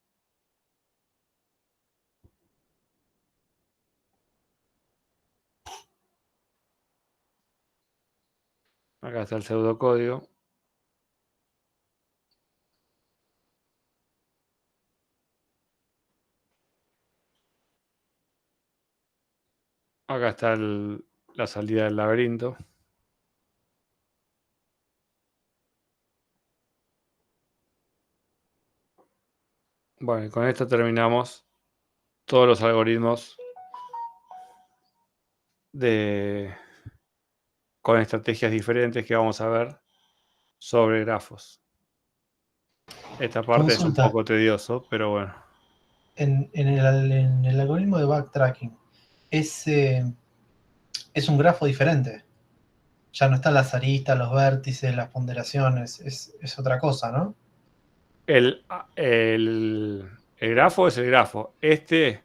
Acá está el pseudocódigo. Acá está la salida del laberinto. Bueno, y con esto terminamos todos los algoritmos con estrategias diferentes que vamos a ver sobre grafos. Esta parte es un Consulta. poco tedioso, pero bueno. En el algoritmo de backtracking, es un grafo diferente. Ya no están las aristas, los vértices, las ponderaciones, es otra cosa, ¿no? El grafo es el grafo. Este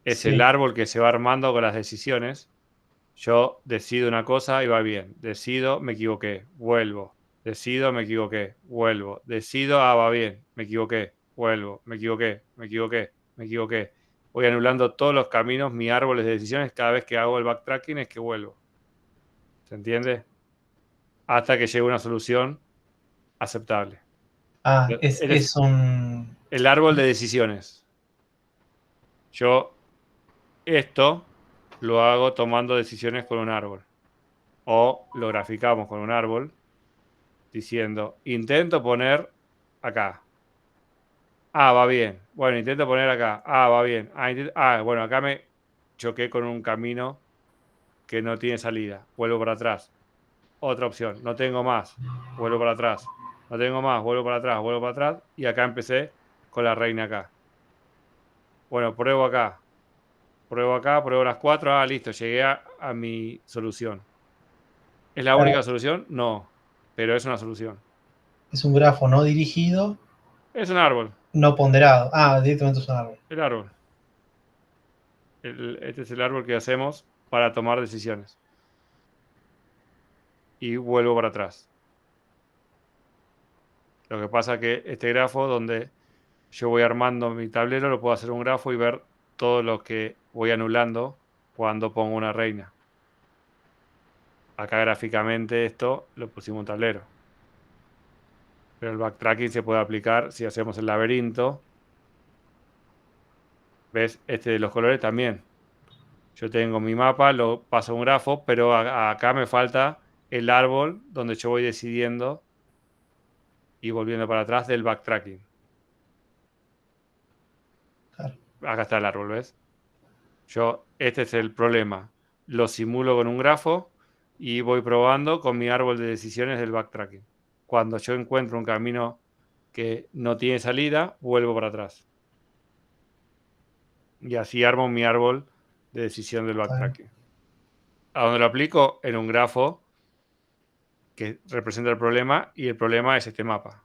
es Sí. el árbol que se va armando con las decisiones. Yo decido una cosa y va bien. Decido, me equivoqué, vuelvo. Decido, me equivoqué, vuelvo. Decido, va bien, me equivoqué, vuelvo. Me equivoqué, me equivoqué, me equivoqué. Voy anulando todos los caminos, mis árboles de decisiones. Cada vez que hago el backtracking es que vuelvo. ¿Se entiende? Hasta que llegue una solución aceptable. Ah, es un... El árbol de decisiones. Yo esto lo hago tomando decisiones con un árbol. O lo graficamos con un árbol diciendo, intento poner acá. Ah, va bien. Bueno, intento poner acá. Ah, va bien. Bueno, acá me choqué con un camino que no tiene salida. Vuelvo para atrás. Otra opción. No tengo más. Vuelvo para atrás. No tengo más. Vuelvo para atrás. Vuelvo para atrás. Y acá empecé con la reina acá. Bueno, pruebo acá. Pruebo acá. Pruebo las 4. Ah, listo. Llegué a mi solución. ¿Es la única solución? No. Pero es una solución. Es un grafo no dirigido, Es un árbol. no ponderado. Ah, directamente es un árbol. El árbol. Este es el árbol que hacemos para tomar decisiones. Y vuelvo para atrás. Lo que pasa es que este grafo donde yo voy armando mi tablero lo puedo hacer un grafo y ver todo lo que voy anulando cuando pongo una reina. Acá gráficamente esto lo pusimos un tablero. Pero el backtracking se puede aplicar si hacemos el laberinto. ¿Ves? Este de los colores también. Yo tengo mi mapa, lo paso a un grafo, pero acá me falta el árbol donde yo voy decidiendo y volviendo para atrás del backtracking. Claro. Acá está el árbol, ¿ves? Este es el problema. Lo simulo con un grafo y voy probando con mi árbol de decisiones del backtracking. Cuando yo encuentro un camino que no tiene salida, vuelvo para atrás. Y así armo mi árbol de decisión del backtracking. ¿A dónde lo aplico? En un grafo que representa el problema y el problema es este mapa.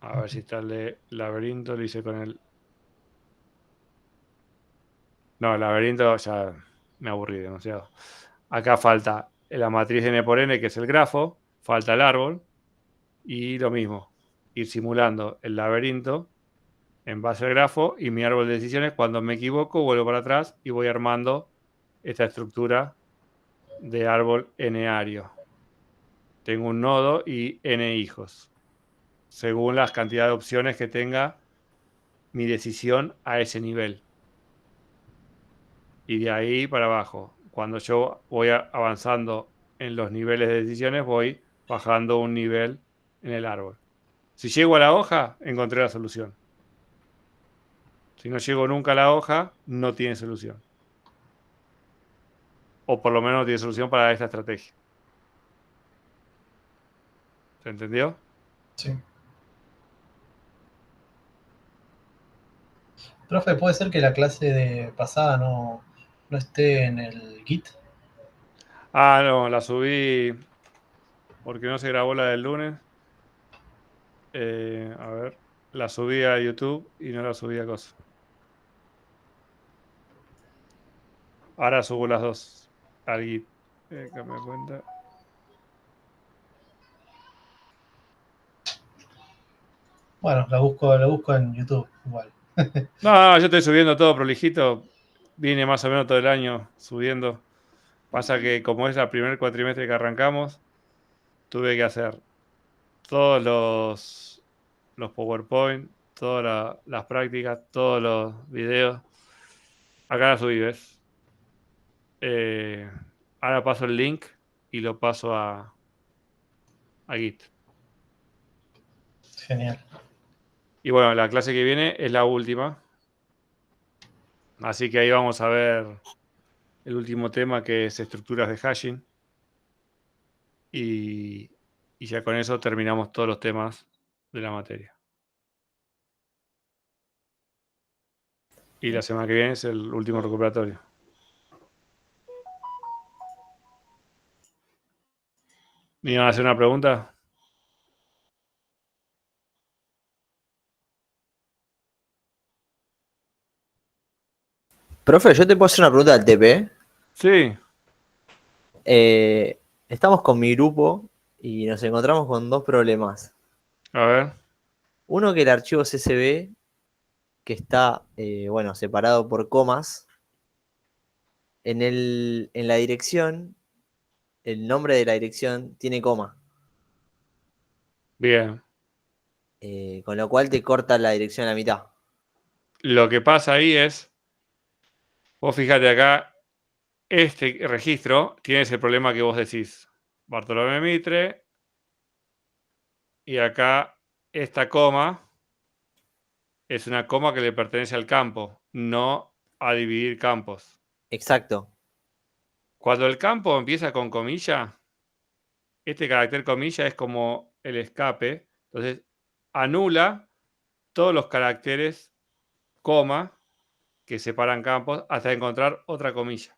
A ver si está el de laberinto, lo hice con el... No, el laberinto ya me aburrí demasiado. Acá falta la matriz de n por n, que es el grafo, falta el árbol, y lo mismo, ir simulando el laberinto en base al grafo y mi árbol de decisiones. Cuando me equivoco, vuelvo para atrás y voy armando esta estructura de árbol n-ario. Tengo un nodo y n hijos, según las cantidades de opciones que tenga mi decisión a ese nivel. Y de ahí para abajo. Cuando yo voy avanzando en los niveles de decisiones, voy bajando un nivel en el árbol. Si llego a la hoja, encontré la solución. Si no llego nunca a la hoja, no tiene solución. O por lo menos no tiene solución para esta estrategia. ¿Se entendió? Sí. Profe, ¿puede ser que la clase de pasada no esté en el Git? Ah, no, la subí porque no se grabó la del lunes. A ver, la subí a YouTube y no la subí a cosas. Ahora subo las dos al Git. Que me cuenta. Bueno, lo busco en YouTube igual. No, yo estoy subiendo todo prolijito. Vine más o menos todo el año subiendo. Pasa que como es el primer cuatrimestre que arrancamos, tuve que hacer todos los PowerPoint, todas las prácticas, todos los videos. Acá la subí, ¿ves? Ahora paso el link y lo paso a Git. Genial. Y bueno, la clase que viene es la última. Así que ahí vamos a ver el último tema, que es estructuras de hashing. Y ya con eso terminamos todos los temas de la materia. Y la semana que viene es el último recuperatorio. ¿Me iban a hacer una pregunta? Profe, yo te puedo hacer una pregunta del TP. Sí. Estamos con mi grupo y nos encontramos con dos problemas. A ver. Uno, que el archivo CSV, que está bueno, separado por comas, en la dirección, el nombre de la dirección tiene coma, Bien. con lo cual te corta la dirección a la mitad. Lo que pasa ahí es, vos fíjate acá, este registro tiene ese problema que vos decís. Bartolomé Mitre, y acá esta coma es una coma que le pertenece al campo, no a dividir campos. Exacto. Cuando el campo empieza con comilla, este carácter comilla es como el escape, entonces anula todos los caracteres coma que separan campos hasta encontrar otra comilla.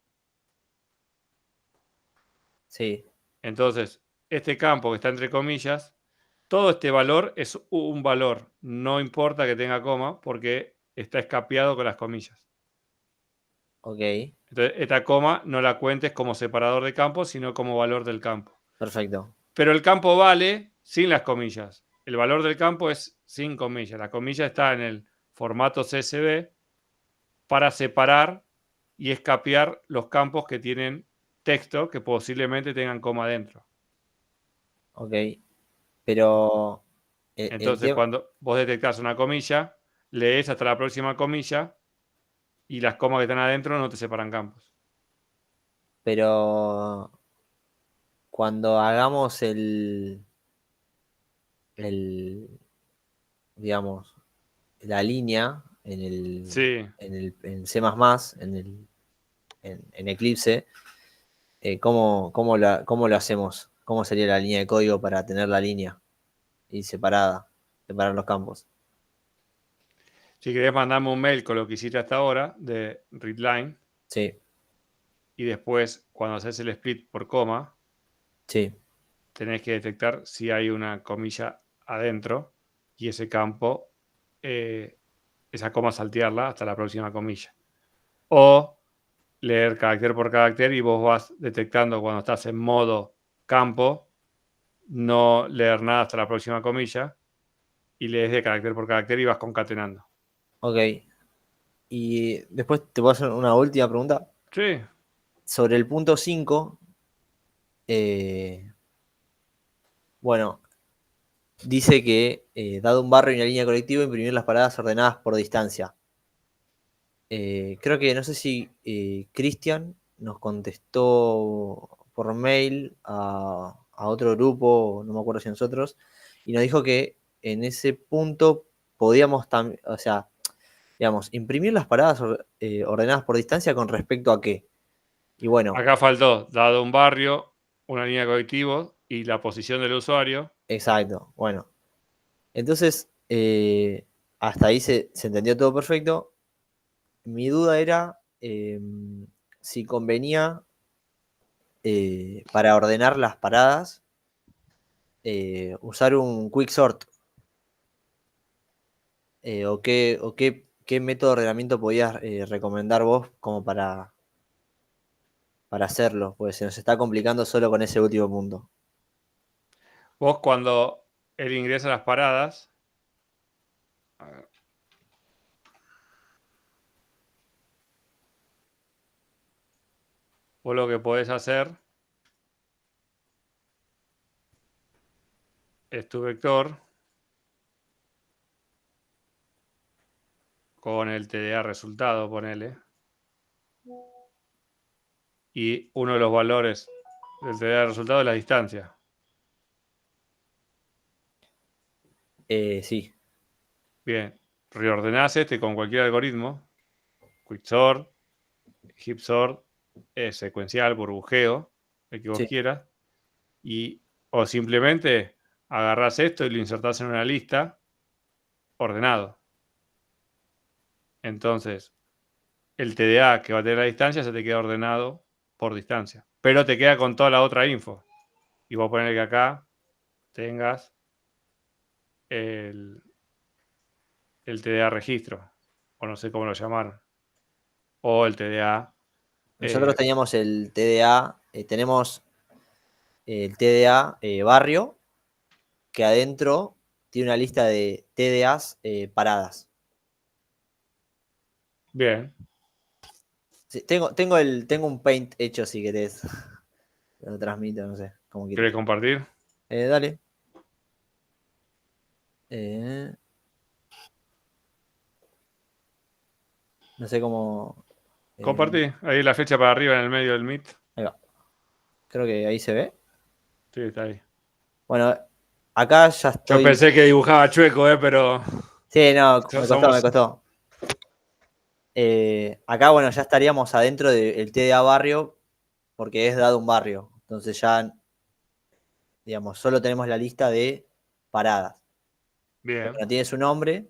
Sí. Entonces, este campo que está entre comillas, todo este valor es un valor, no importa que tenga coma, porque está escapeado con las comillas. Ok. Entonces, esta coma no la cuentes como separador de campos, sino como valor del campo. Perfecto. Pero el campo vale sin las comillas. El valor del campo es sin comillas. La comilla está en el formato CSV para separar y escapear los campos que tienen texto que posiblemente tengan coma dentro. Ok. Pero el Entonces, tema. cuando vos detectás una comilla, lees hasta la próxima comilla y las comas que están adentro no te separan campos. Pero cuando hagamos digamos, la línea Sí, en C++, en Eclipse, ¿cómo lo hacemos? ¿Cómo sería la línea de código para tener la línea y separar los campos? si querés mandarme un mail con lo que hiciste hasta ahora de readline Sí, y después cuando haces el split por coma, sí, tenés que detectar si hay una comilla adentro y ese campo, esa coma saltearla hasta la próxima comilla. O leer carácter por carácter y vos vas detectando cuando estás en modo campo, no leer nada hasta la próxima comilla y lees de carácter por carácter y vas concatenando. ok. Y después te puedo hacer una última pregunta. Sí, Sobre el punto 5, bueno, dice que dado un barrio y una línea colectiva, imprimir las paradas ordenadas por distancia. Creo que no sé si Cristian nos contestó por mail a otro grupo, no me acuerdo si nosotros, y nos dijo que en ese punto podíamos también, o sea, digamos, imprimir las paradas ordenadas por distancia con respecto a qué. Y bueno, acá faltó, dado un barrio, una línea de colectivo y la posición del usuario. exacto, bueno. Entonces, hasta ahí se entendió todo perfecto. Mi duda era si convenía para ordenar las paradas usar un quick sort qué método de ordenamiento podías recomendar vos como para hacerlo, pues se nos está complicando solo con ese último punto. Vos cuando él ingresa a las paradas, a ver, vos lo que podés hacer es tu vector con el TDA resultado, ponele. Y uno de los valores del TDA resultado es la distancia. Sí, Bien, reordenás este con cualquier algoritmo, quicksort, heapsort, secuencial, burbujeo, el que vos sí, quieras, y o simplemente agarrás esto y lo insertás en una lista ordenado. Entonces, el TDA que va a tener la distancia se te queda ordenado por distancia, pero te queda con toda la otra info. Y vos poner que acá tengas el, el TDA registro, o no sé cómo lo llamaron, o el TDA. nosotros teníamos el TDA, tenemos el TDA barrio, que adentro tiene una lista de TDAs paradas. Bien, Sí, tengo un paint hecho si querés. Lo transmito, no sé, como ¿querés quieras. compartir? Dale. Eh, No sé cómo. Compartí. Ahí la flecha para arriba en el medio del Meet. Ahí va. Creo que ahí se ve. Sí, está ahí. Bueno, acá ya Yo estoy. pensé que dibujaba chueco, pero Sí, no, me costó, somos- me costó. Acá, bueno, ya estaríamos adentro del TDA barrio, porque es dado un barrio. Entonces ya, digamos, solo tenemos la lista de paradas. bien. Bueno, tiene su nombre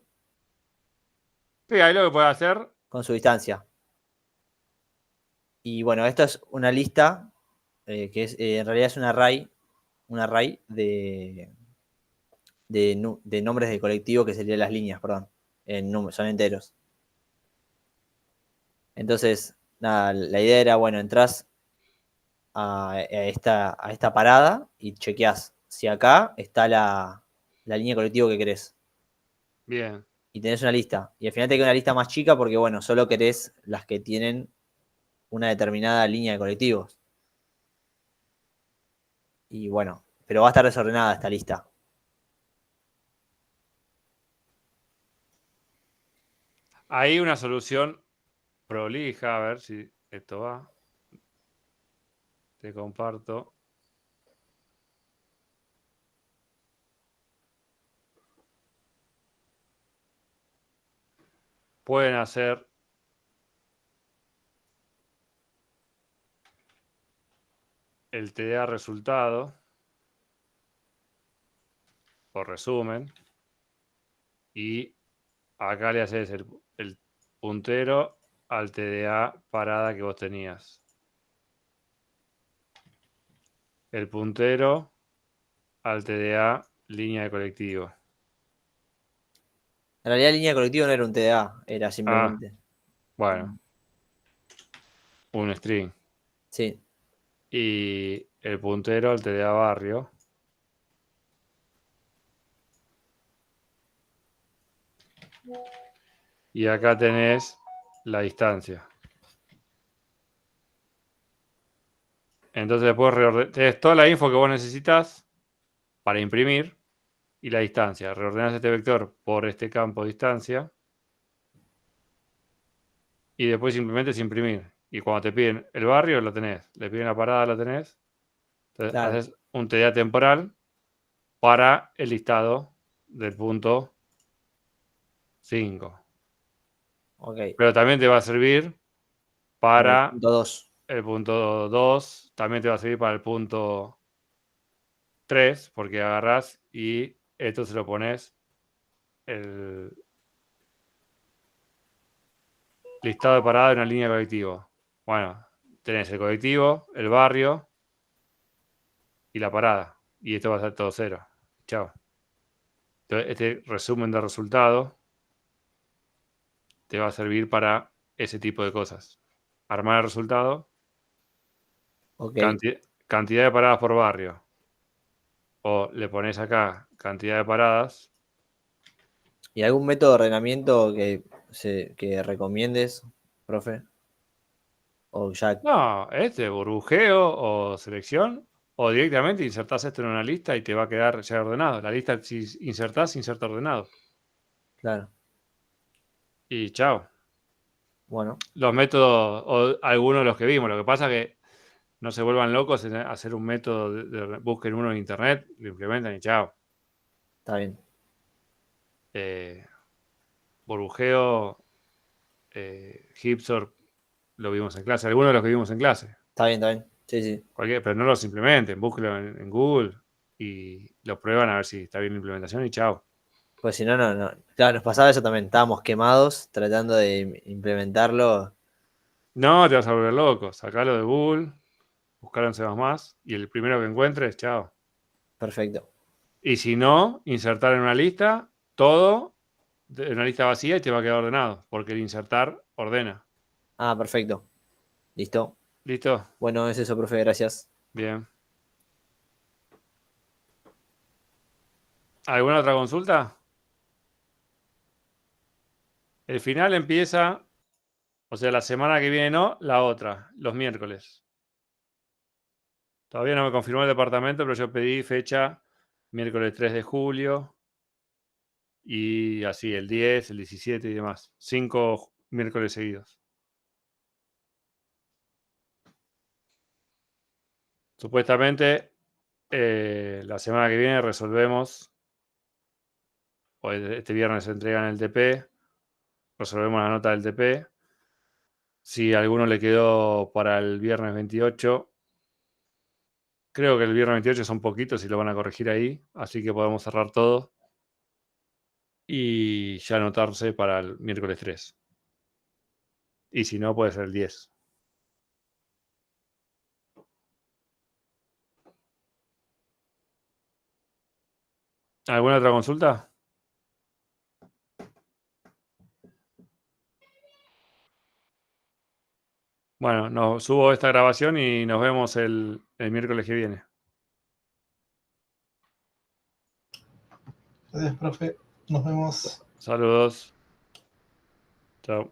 Sí, ahí lo que puedo hacer. con su distancia. Y bueno, esta es una lista que es, en realidad es un array de nombres de colectivo, que serían las líneas, perdón. Son enteros. Entonces, nada, la idea era, bueno, entras a esta parada y chequeás si acá está la línea de colectivo que querés. Bien. Y tenés una lista. Y al final te queda una lista más chica porque, bueno, solo querés las que tienen una determinada línea de colectivos. Y bueno, pero va a estar desordenada esta lista. Hay una solución prolija, a ver si esto va. Te comparto. Pueden hacer el TDA resultado por resumen y acá le haces el puntero al TDA parada que vos tenías. El puntero al TDA línea de colectivo. En realidad, la línea de colectivo no era un TDA, era Ah, simplemente. bueno, un string. Sí. Y el puntero al TDA barrio. Y acá tenés la distancia. Entonces después tenés toda la info que vos necesitas para imprimir y la distancia. Reordenás este vector por este campo distancia y después simplemente es imprimir. Y cuando te piden el barrio, lo tenés. Le piden la parada, lo tenés. Entonces Claro. haces un TDA temporal para el listado del punto 5. Ok. Pero también te va a servir para Punto 2. el punto 2, también te va a servir para el punto 3, porque agarrás y esto se lo pones el listado de parada de una línea de colectivo. Bueno, tenés el colectivo, el barrio y la parada. Y esto va a ser todo cero. Chao. Entonces, este resumen de resultado te va a servir para ese tipo de cosas. Armar el resultado, Ok. cantidad de paradas por barrio. O le pones acá cantidad de paradas. ¿Y algún método de ordenamiento que recomiendes, profe? O ya. No, burbujeo o selección. O directamente insertás esto en una lista y te va a quedar ya ordenado. La lista, si insertás, inserta ordenado. Claro. Y chao. Bueno, Los métodos, o algunos de los que vimos. Lo que pasa es que no se vuelvan locos en hacer un método, busquen uno en internet, lo implementan y chao. está bien. Burbujeo, Hipsor, lo vimos en clase. Algunos de los que vimos en clase. Está bien, está bien. Sí, sí. Pero no los implementen, búsquenlo en Google y lo prueban a ver si está bien la implementación y chao. Pues si no, no. Claro, nos pasaba eso también. Estábamos quemados tratando de implementarlo. No, te vas a volver loco. Sacalo de Google, buscalo en C++ y el primero que encuentres, chao. Perfecto. Y si no, insertar en una lista todo en una lista vacía y te va a quedar ordenado, porque el insertar ordena. Ah, perfecto. Listo. ¿Listo? Bueno, es eso, profe. Gracias. Bien. ¿Alguna otra consulta? El final empieza, o sea, la semana que viene no, la otra, los miércoles. Todavía no me confirmó el departamento, pero yo pedí fecha miércoles 3 de julio y así el 10, el 17 y demás. 5 miércoles seguidos. Supuestamente, la semana que viene resolvemos, o este viernes se entregan el TP, resolvemos la nota del TP. Si a alguno le quedó para el viernes 28, creo que el viernes 28 son poquitos y lo van a corregir ahí, así que podemos cerrar todo y ya anotarse para el miércoles 3. Y si no, puede ser el 10. ¿Alguna otra consulta? Bueno, subo esta grabación y nos vemos el miércoles que viene. Gracias, profe. Nos vemos. Saludos. Chao.